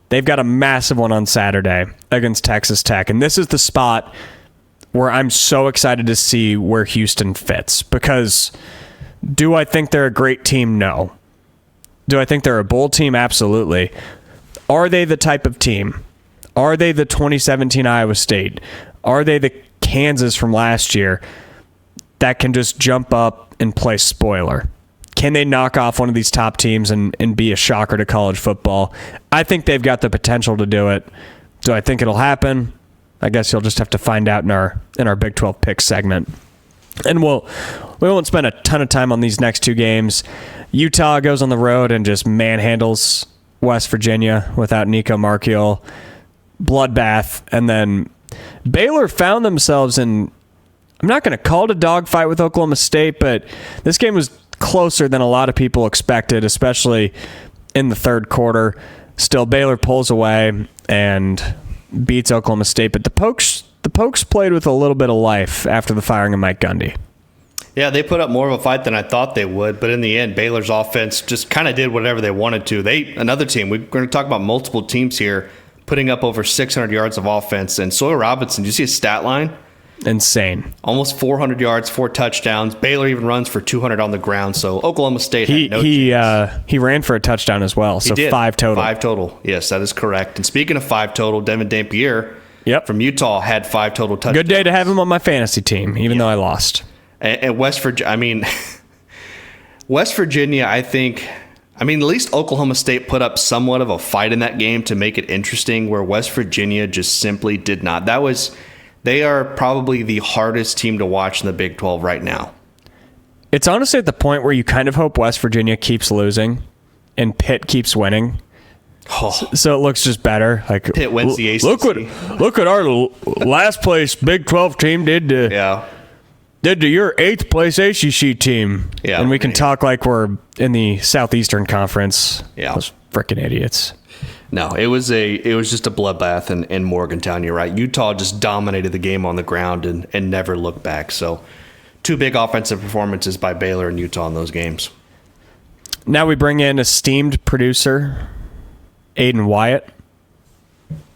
C: They've got a massive one on Saturday against Texas Tech, and this is the spot where I'm so excited to see where Houston fits. Because do I think they're a great team? No. Do I think they're a bowl team? Absolutely. Are they the type of team? Are they the 2017 Iowa State? Are they the Kansas from last year that can just jump up and play spoiler? Can they knock off one of these top teams and be a shocker to college football? I think they've got the potential to do it. Do I think it'll happen? I guess you'll just have to find out in our Big 12 picks segment. And we won't spend a ton of time on these next 2 games. Utah goes on the road and just manhandles West Virginia without Nico Marchiol. Bloodbath. And then Baylor found themselves in, I'm not going to call it a dogfight with Oklahoma State, but this game was closer than a lot of people expected, especially in the third quarter. Still, Baylor pulls away and beats Oklahoma State. But the Pokes played with a little bit of life after the firing of Mike Gundy.
D: Yeah, they put up more of a fight than I thought they would, but in the end, Baylor's offense just kind of did whatever they wanted to. Another team, we're going to talk about multiple teams here, putting up over 600 yards of offense. And Sawyer Robinson, did you see his stat line?
C: Insane.
D: Almost 400 yards, 4 touchdowns. Baylor even runs for 200 on the ground. So Oklahoma State had no chance.
C: He ran for a touchdown as well. So 5 total.
D: 5 total. Yes, that is correct. And speaking of 5 total, Devin Dampier from Utah had 5 total touchdowns.
C: Good day to have him on my fantasy team, even though I lost.
D: And West Virginia, West Virginia, I think, at least Oklahoma State put up somewhat of a fight in that game to make it interesting, where West Virginia just simply did not. They are probably the hardest team to watch in the Big 12 right now.
C: It's honestly at the point where you kind of hope West Virginia keeps losing and Pitt keeps winning. Oh. So it looks just better. Like
D: Pitt wins the ACC.
C: Look what our last place Big 12 team did to your 8th place ACC team. Yeah, and we can talk like we're in the Southeastern Conference.
D: Yeah.
C: Those freaking idiots.
D: No, it was just a bloodbath in Morgantown. You're right. Utah just dominated the game on the ground and never looked back. So 2 big offensive performances by Baylor and Utah in those games.
C: Now we bring in esteemed producer Aiden Wyatt.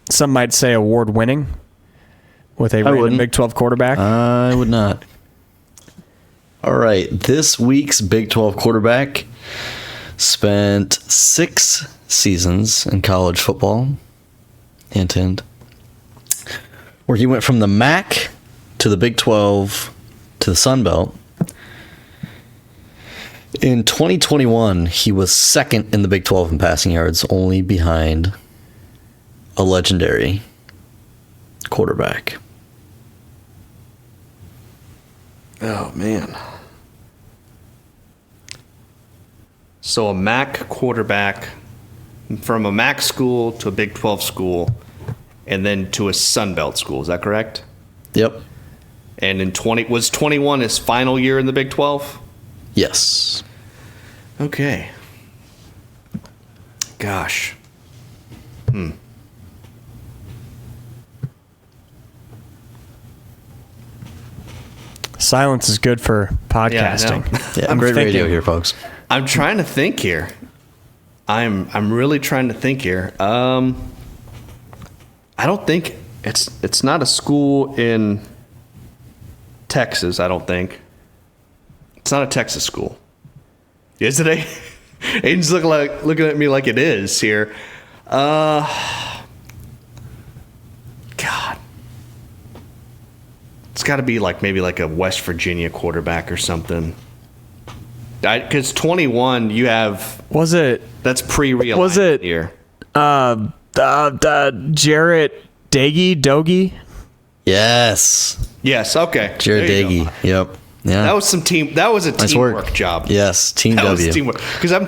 C: Some might say award-winning with a random Big 12 quarterback.
E: I would not. All right, this week's Big 12 quarterback spent 6 seasons in college football, hint, where he went from the MAC to the Big 12 to the Sun Belt. In 2021, he was second in the Big 12 in passing yards, only behind a legendary quarterback.
D: Oh, man. So a MAC quarterback from a MAC school to a Big 12 school and then to a Sun Belt school. Is that correct?
E: Yep.
D: And was 21 his final year in the Big 12?
E: Yes.
D: Okay. Gosh.
C: Silence is good for podcasting.
E: Yeah, I'm great radio here, folks.
D: I'm trying to think here. I'm really trying to think here. I don't think it's not a school in Texas. I don't think it's not a Texas school. Is it? Aiden's looking at me like it is here. God, it's got to be maybe a West Virginia quarterback or something. Because 21, you have that's pre-realignment
C: was it
D: year.
C: Jarrett Doege?
E: Yes.
D: Okay.
E: Jarrett Doege. Yep. Yeah.
D: That was a teamwork job.
E: Yes, Team
D: that
E: W.
D: Was teamwork. Because I'm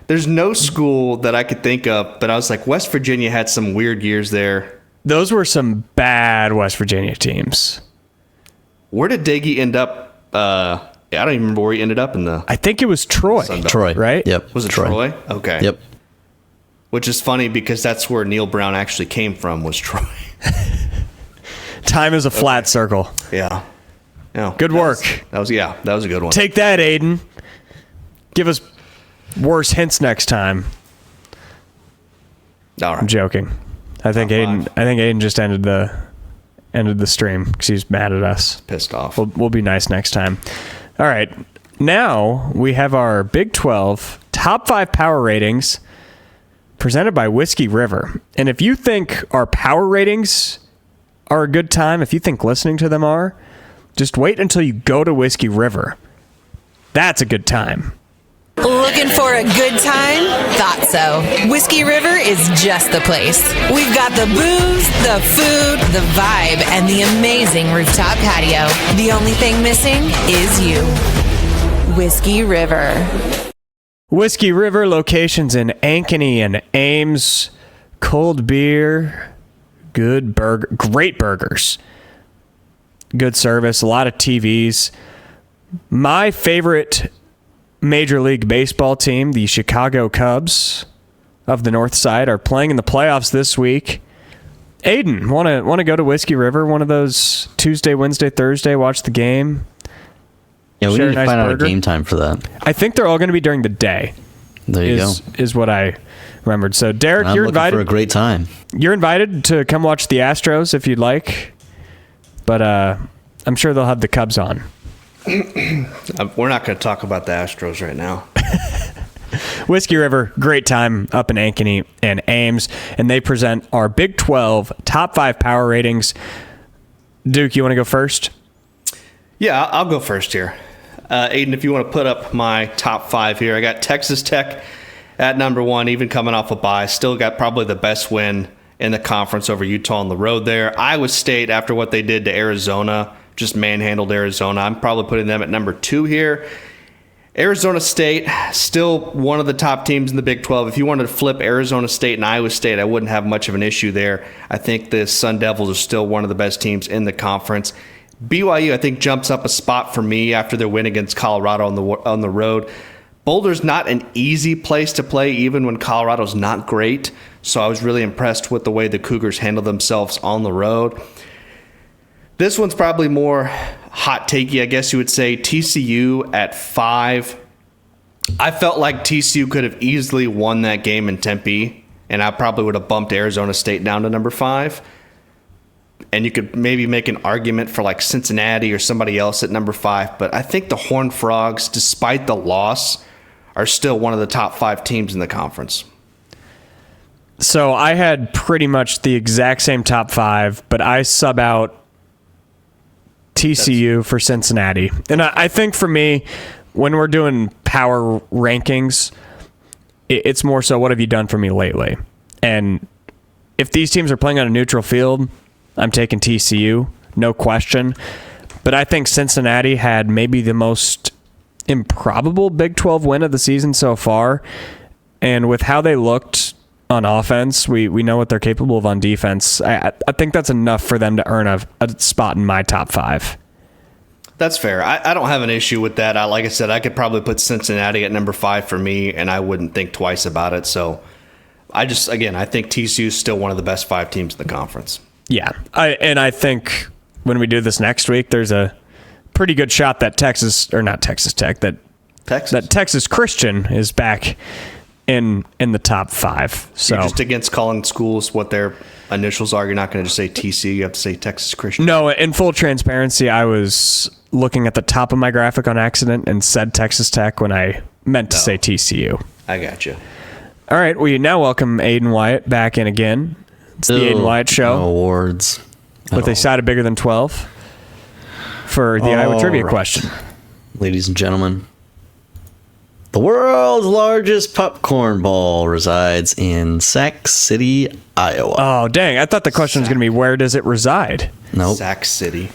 D: there's no school that I could think of, but I was like, West Virginia had some weird years there.
C: Those were some bad West Virginia teams.
D: Where did Doege end up? I don't even remember where he ended up in the.
C: I think it was Troy.
E: Troy,
C: right?
E: Yep.
D: Was it Troy? Okay.
E: Yep.
D: Which is funny because that's where Neil Brown actually came from, was Troy.
C: Time is a flat circle.
D: Yeah.
C: Good work.
D: That was a good one.
C: Take that, Aiden. Give us worse hints next time.
D: All right.
C: I'm joking. I think Aiden just ended the stream because he's mad at us.
D: Pissed off.
C: We'll be nice next time. All right. Now we have our Big 12 top 5 power ratings presented by Whiskey River. And if you think our power ratings are a good time, if you think listening to them are, just wait until you go to Whiskey River. That's a good time.
B: Looking for a good time? Thought so. Whiskey River is just the place. We've got the booze, the food, the vibe, and the amazing rooftop patio. The only thing missing is you. Whiskey River.
C: Whiskey River locations in Ankeny and Ames. Cold beer, great burgers, good service, a lot of TVs. My favorite Major League Baseball team, the Chicago Cubs of the North Side, are playing in the playoffs this week. Aiden, want to go to Whiskey River one of those Tuesday, Wednesday, Thursday, watch the game?
E: Yeah, we
C: Share
E: need to
C: a nice
E: find out a
C: burger?
E: game time for that.
C: I think they're all going to be during the day.
E: There you go.
C: Is what I remembered. So, Derek,
E: I'm
C: you're
E: looking
C: invited
E: for a great time.
C: You're invited to come watch the Astros if you'd like, but I'm sure they'll have the Cubs on.
D: We're not going to talk about the Astros right now.
C: Whiskey River, great time up in Ankeny and Ames, and they present our Big 12 top 5 power ratings. Duke, you want to go first?
D: Yeah, I'll go first here. Aiden, if you want to put up my top 5 here, I got Texas Tech at number 1, even coming off a bye. Still got probably the best win in the conference over Utah on the road there. Iowa State, after what they did to Arizona, just manhandled Arizona. I'm probably putting them at number 2 here. Arizona State, still one of the top teams in the Big 12. If you wanted to flip Arizona State and Iowa State, I wouldn't have much of an issue there. I think the Sun Devils are still one of the best teams in the conference. BYU, I think, jumps up a spot for me after their win against Colorado on the road. Boulder's not an easy place to play, even when Colorado's not great. So I was really impressed with the way the Cougars handled themselves on the road. This one's probably more hot takey, I guess you would say. TCU at 5. I felt like TCU could have easily won that game in Tempe, and I probably would have bumped Arizona State down to number 5. And you could maybe make an argument for like Cincinnati or somebody else at number 5. But I think the Horned Frogs, despite the loss, are still one of the top 5 teams in the conference.
C: So I had pretty much the exact same top 5, but I sub out TCU for Cincinnati. And I think for me, when we're doing power rankings, it's more so what have you done for me lately? And if these teams are playing on a neutral field, I'm taking TCU, no question. But I think Cincinnati had maybe the most improbable Big 12 win of the season so far. And with how they looked on offense, we know what they're capable of on defense. I think that's enough for them to earn a spot in my top 5.
D: That's fair. I don't have an issue with that. Like I said, I could probably put Cincinnati at number 5 for me, and I wouldn't think twice about it. So I think TCU is still one of the best 5 teams in the conference.
C: Yeah. I think when we do this next week, there's a pretty good shot that Texas Christian is back in the top 5. So
D: you're just against calling schools what their initials are. You're not going to just say TC. You have to say Texas Christian.
C: No, in full transparency, I was looking at the top of my graphic on accident and said Texas Tech when I meant to say TCU.
D: I got you.
C: All right, we now welcome Aiden Wyatt back in again. It's the Aiden Wyatt Show.
E: No awards.
C: With a side of bigger than 12 for the Iowa trivia question.
E: Ladies and gentlemen, the world's largest popcorn ball resides in Sac City, Iowa.
C: Oh, dang. I thought the question was going to be, where does it reside?
E: Nope.
D: Sac City.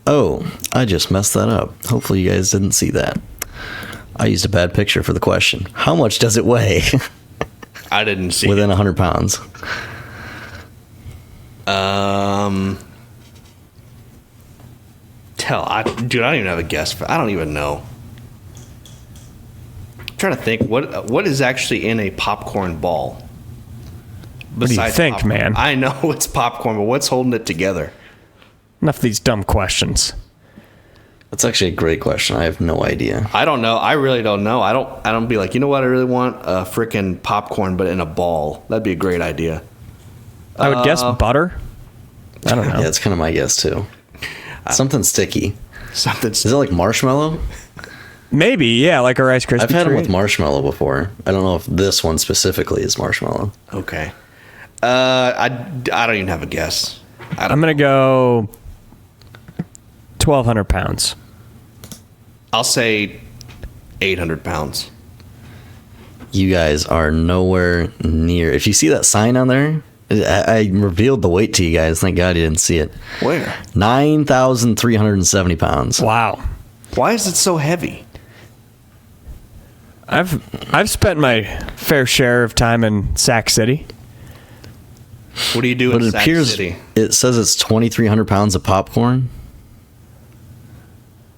E: Oh, I just messed that up. Hopefully you guys didn't see that. I used a bad picture for the question. How much does it weigh?
D: I didn't see
E: Within 100 pounds.
D: I don't even have a guess. I don't even know. I'm trying to think what is actually in a popcorn ball.
C: What do you think,
D: popcorn?
C: man?
D: I know it's popcorn, but what's holding it together?
C: Enough of these dumb questions.
E: That's actually a great question. I have no idea.
D: I don't know. I really don't know. I don't be like, you know what? I really want a freaking popcorn, but in a ball. That'd be a great idea.
C: I would guess butter. I don't know.
E: Yeah, it's kind of my guess too. Something sticky. Is it like marshmallow?
C: Maybe, yeah, like a Rice Krispie
E: I've had them
C: treat.
E: with marshmallow before. I don't know if this one specifically is marshmallow.
D: Okay. I don't even have a guess.
C: I'm going to go 1,200 pounds.
D: I'll say 800 pounds.
E: You guys are nowhere near. If you see that sign on there, I revealed the weight to you guys. Thank God you didn't see it.
D: Where?
E: 9,370 pounds.
C: Wow.
D: Why is it so heavy?
C: I've spent my fair share of time in Sac City.
D: What do you do in Sac City?
E: It says it's 2,300 pounds of popcorn.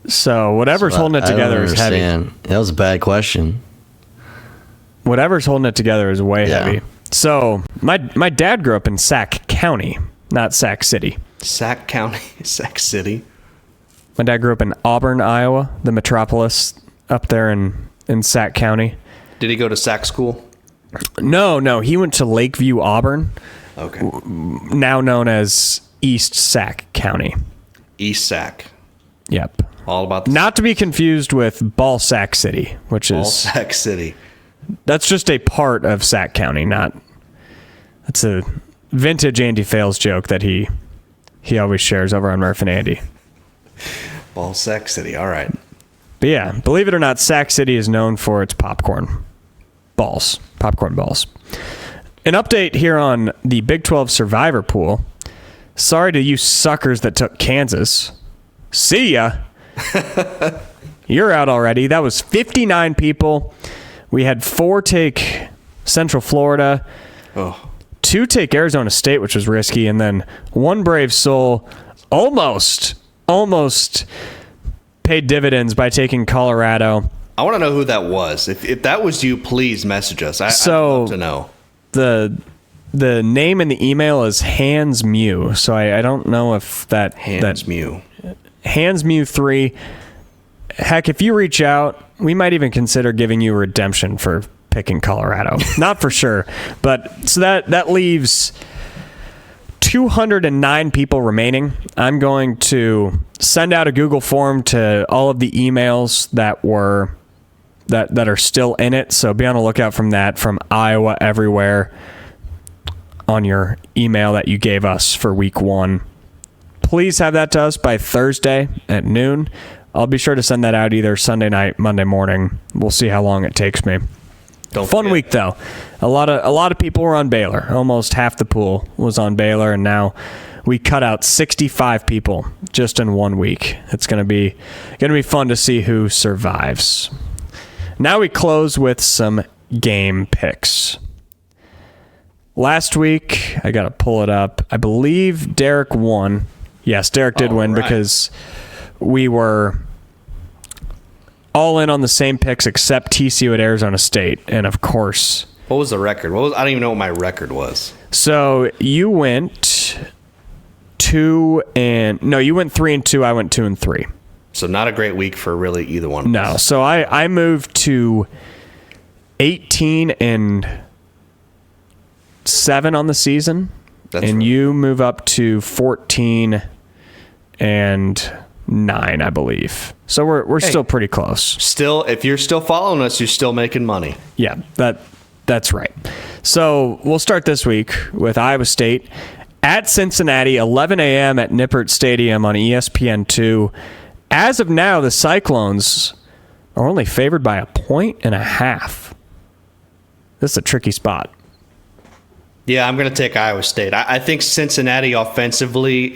C: So whatever's holding it together is heavy.
E: That was a bad question.
C: Whatever's holding it together is way heavy. So my dad grew up in Sac County, not Sac City.
D: Sac County, Sac City.
C: My dad grew up in Auburn, Iowa, the metropolis up there in Sac County.
D: Did he go to Sac school?
C: No. He went to Lakeview, Auburn.
D: Okay.
C: Now known as East Sac County.
D: East Sac.
C: Yep.
D: All about the
C: Not to be confused with Ball Sac City, which
D: Ball
C: is
D: Sac City.
C: That's just a part of Sac County, that's a vintage Andy Fales joke that he always shares over on Murph and Andy.
D: Ball Sac City, all right.
C: But yeah, believe it or not, Sac City is known for its popcorn balls. An update here on the Big 12 Survivor Pool. Sorry to you suckers that took Kansas. See ya. You're out already. That was 59 people. We had 4 take Central Florida, 2 take Arizona State, which was risky, and then 1 brave soul almost paid dividends by taking Colorado.
D: I want to know who that was. If that was you, please message us. I'd love to know.
C: The name in the email is Hans Mew, so I don't know if
D: Hans Mew.
C: Hans Mew 3. Heck, if you reach out, we might even consider giving you a redemption for picking Colorado. Not for sure, but so that leaves 209 people remaining. I'm going to send out a Google form to all of the emails that are still in it. So be on the lookout from Iowa everywhere on your email that you gave us for week 1. Please have that to us by Thursday at noon. I'll be sure to send that out either Sunday night, Monday morning. We'll see how long it takes me. Fun week though. A lot of people were on Baylor. Almost half the pool was on Baylor, and now we cut out 65 people just in 1 week. It's gonna be fun to see who survives. Now we close with some game picks. Last week, I gotta pull it up. I believe Derek won. Yes, Derek did win because we were all in on the same picks except TCU at Arizona State, and of course.
D: What was the record? I don't even know what my record was.
C: So you went 3-2. I went 2-3.
D: So not a great week for really either one of us.
C: No. So I moved to 18-7 on the season, and you move up to 14-9, I believe. So we're still pretty close.
D: Still, if you're still following us, you're still making money.
C: Yeah, that's right. So we'll start this week with Iowa State at Cincinnati, 11 a.m. at Nippert Stadium on ESPN2. As of now, the Cyclones are only favored by 1.5. This is a tricky spot.
D: Yeah, I'm going to take Iowa State. I think Cincinnati offensively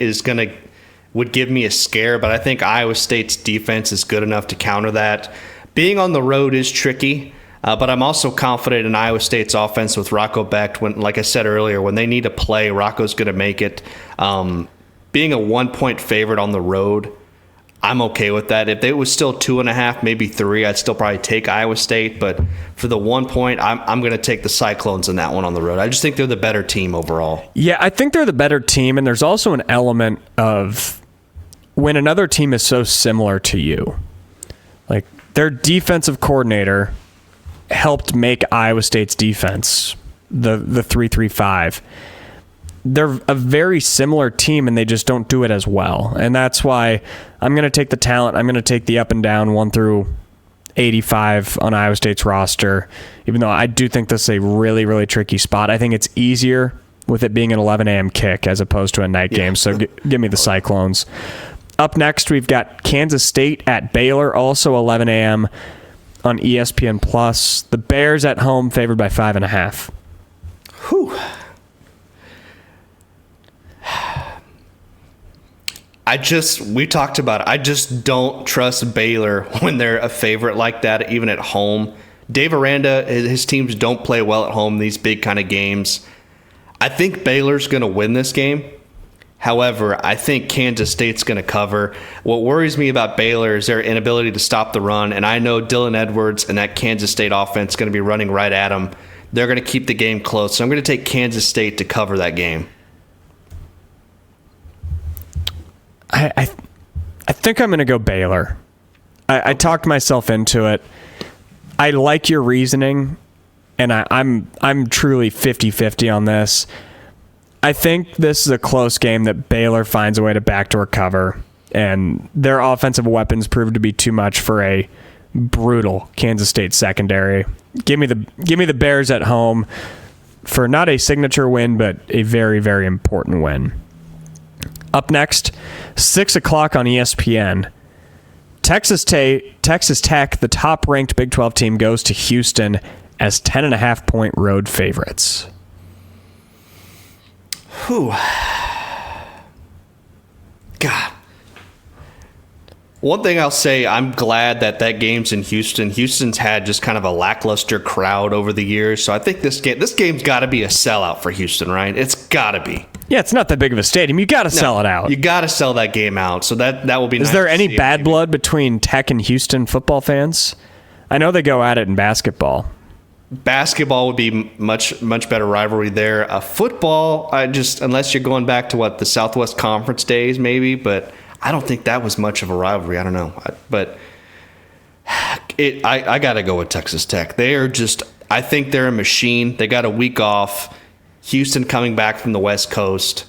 D: would give me a scare, but I think Iowa State's defense is good enough to counter that. Being on the road is tricky, but I'm also confident in Iowa State's offense with Rocco Becht. Like I said earlier, when they need to play, Rocco's going to make it. Being a 1-point favorite on the road, I'm okay with that. If it was still 2.5, maybe 3, I'd still probably take Iowa State. But for the 1 point, I'm going to take the Cyclones in that one on the road. I just think they're the better team overall.
C: Yeah, I think they're the better team, and there's also an element of when another team is so similar to you. Like, their defensive coordinator helped make Iowa State's defense the 3-3-5. They're a very similar team, and they just don't do it as well. And that's why I'm going to take the talent. I'm going to take the up and down 1 through 85 on Iowa State's roster, even though I do think this is a really, really tricky spot. I think it's easier with it being an 11 a.m. kick as opposed to a night game. So give me the Cyclones. Up next, we've got Kansas State at Baylor, also 11 a.m. on ESPN+. The Bears at home favored by 5.5.
D: Whew. We talked about it. I just don't trust Baylor when they're a favorite like that, even at home. Dave Aranda, his teams don't play well at home, these big kind of games. I think Baylor's going to win this game. However, I think Kansas State's going to cover. What worries me about Baylor is their inability to stop the run, and I know Dylan Edwards and that Kansas State offense is going to be running right at them. They're going to keep the game close, so I'm going to take Kansas State to cover that game.
C: I think I'm going to go Baylor. I talked myself into it. I like your reasoning, and I'm truly 50-50 on this. I think this is a close game that Baylor finds a way to backdoor cover, and their offensive weapons proved to be too much for a brutal Kansas State secondary. Give me the Bears at home for not a signature win, but a very, very important win. Up next, 6 o'clock on ESPN. Texas Tech, the top-ranked Big 12 team, goes to Houston as 10.5-point road favorites.
D: Whew. God. One thing I'll say, I'm glad that game's in Houston. Houston's had just kind of a lackluster crowd over the years, so I think this game's got to be a sellout for Houston, right? It's got to be.
C: Yeah, it's not that big of a stadium. You got to sell it out.
D: You got to sell that game out, so that will be nice.
C: Is there any bad blood between Tech and Houston football fans? I know they go at it in basketball.
D: Basketball would be much better rivalry there. Football, unless you're going back to the Southwest Conference days, maybe, but I don't think that was much of a rivalry. I don't know, but I got to go with Texas Tech. I think they're a machine. They got a week off. Houston coming back from the West Coast.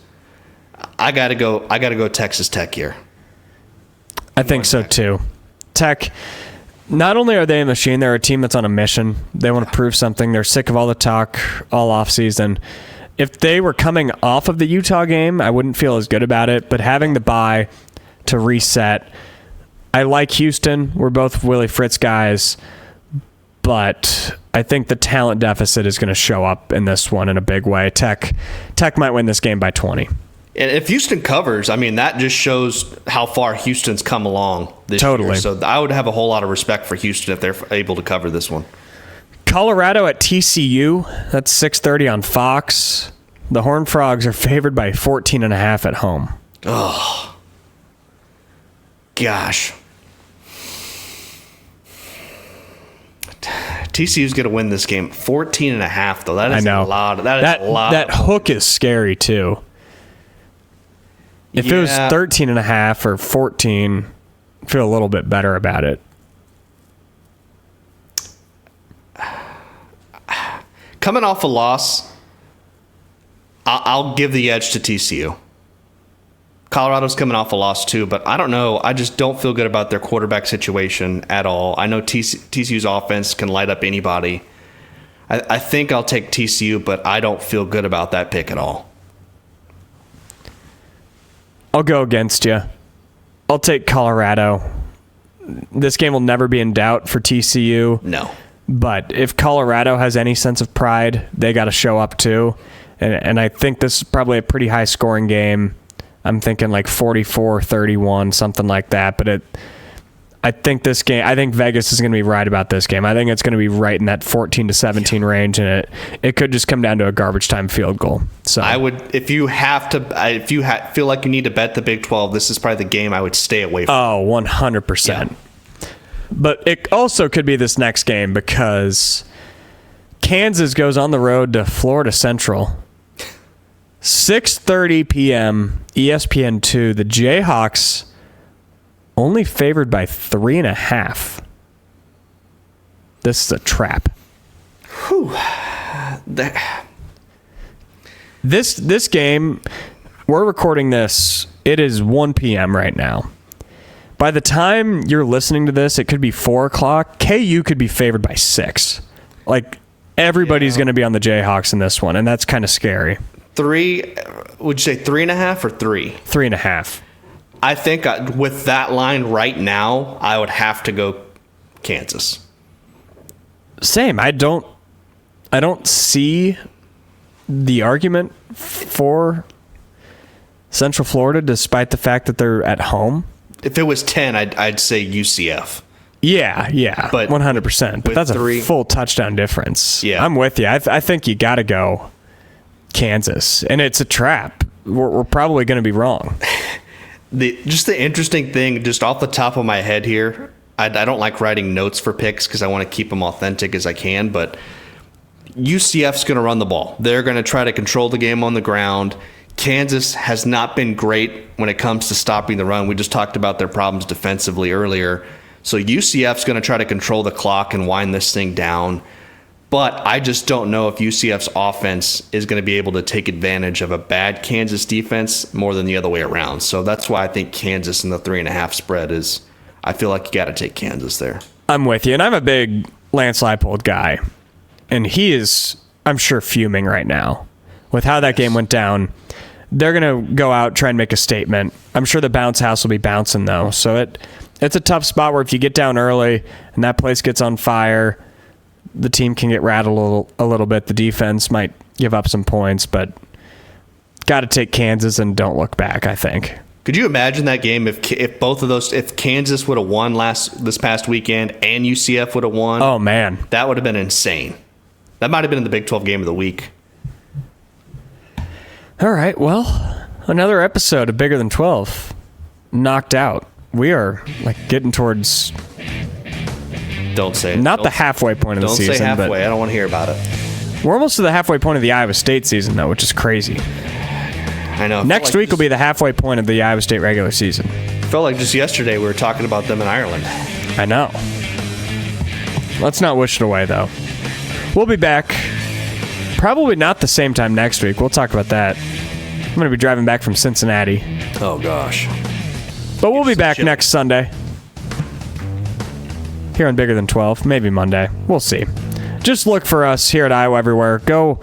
D: I got to go Texas Tech here.
C: I think so too. Tech. Not only are they a machine, they're a team that's on a mission. They want to prove something. They're sick of all the talk all offseason. If they were coming off of the Utah game, I wouldn't feel as good about it. But having the bye to reset, I like Houston. We're both Willie Fritz guys. But I think the talent deficit is going to show up in this one in a big way. Tech might win this game by 20.
D: And if Houston covers, that just shows how far Houston's come along this year. So I would have a whole lot of respect for Houston if they're able to cover this one.
C: Colorado at TCU. That's 6:30 on Fox. The Horned Frogs are favored by 14.5 at home.
D: Oh, gosh. TCU's going to win this game. 14.5, though. That is a lot.
C: That hook is scary, too. If it was 13.5 or 14, I feel a little bit better about it.
D: Coming off a loss, I'll give the edge to TCU. Colorado's coming off a loss too, but I don't know. I just don't feel good about their quarterback situation at all. I know TCU's offense can light up anybody. I think I'll take TCU, but I don't feel good about that pick at all.
C: I'll go against you. I'll take Colorado. This game will never be in doubt for TCU.
D: No.
C: But if Colorado has any sense of pride, they got to show up too. And I think this is probably a pretty high scoring game. I'm thinking like 44-31, something like that. But I think Vegas is going to be right about this game. I think it's going to be right in that 14-17 range, and it could just come down to a garbage time field goal. So
D: I would, if you feel like you need to bet the Big 12, this is probably the game I would stay away from.
C: Oh, 100%. Yeah. But it also could be this next game because Kansas goes on the road to Florida Central. 6:30 p.m. ESPN2. The Jayhawks only favored by 3.5. This is a trap.
D: Whew.
C: This game, we're recording this. It is 1 p.m. right now. By the time you're listening to this, it could be 4 o'clock. KU could be favored by 6. Like, everybody's going to be on the Jayhawks in this one, and that's kind of scary.
D: 3, would you say 3.5 or 3?
C: 3.5.
D: I think with that line right now, I would have to go Kansas.
C: Same. I don't see the argument for Central Florida, despite the fact that they're at home.
D: If it was 10, I'd say UCF.
C: Yeah,
D: But
C: 100%. But
D: with
C: that's
D: three-
C: a full touchdown difference.
D: Yeah.
C: I'm with you. I think you got to go Kansas, and it's a trap. We're probably going to be wrong.
D: Just the interesting thing, just off the top of my head here, I don't like writing notes for picks because I want to keep them authentic as I can, but UCF's going to run the ball. They're going to try to control the game on the ground. Kansas has not been great when it comes to stopping the run. We just talked about their problems defensively earlier. So UCF's going to try to control the clock and wind this thing down. But I just don't know if UCF's offense is going to be able to take advantage of a bad Kansas defense more than the other way around. So that's why I think Kansas in the 3.5 spread is, I feel like you got to take Kansas there.
C: I'm with you, and I'm a big Lance Leipold guy, and he is, I'm sure, fuming right now with how that game went down. They're going to go out, try and make a statement. I'm sure the bounce house will be bouncing, though. So it's a tough spot where if you get down early and that place gets on fire, the team can get rattled a little bit. The defense might give up some points, but got to take Kansas and don't look back, I think.
D: Could you imagine that game if both of those, if Kansas would have won this past weekend and UCF would have won?
C: Oh, man.
D: That would have been insane. That might have been in the Big 12 game of the week.
C: All right, well, another episode of Bigger Than 12 knocked out. We are getting towards
D: Don't say it.
C: not
D: Don't
C: the halfway point of the season.
D: Don't say halfway.
C: But
D: I don't want to hear about it.
C: we're almost to the halfway point of the Iowa State season, though, which is crazy.
D: I know.
C: Next week will be the halfway point of the Iowa State regular season.
D: Felt like just yesterday we were talking about them in Ireland.
C: I know. Let's not wish it away, though. We'll be back. Probably not the same time next week. We'll talk about that. I'm going to be driving back from Cincinnati.
D: Oh, gosh.
C: But we'll be back
D: chili.
C: next Sunday. Here on Bigger Than 12. Maybe Monday. We'll see. Just look for us here at Iowa Everywhere. Go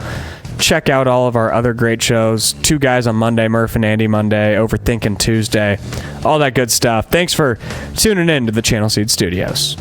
C: check out all of our other great shows. Two Guys on Monday, Murph and Andy Monday, Overthinking Tuesday. All that good stuff. Thanks for tuning in to the Channel Seed Studios.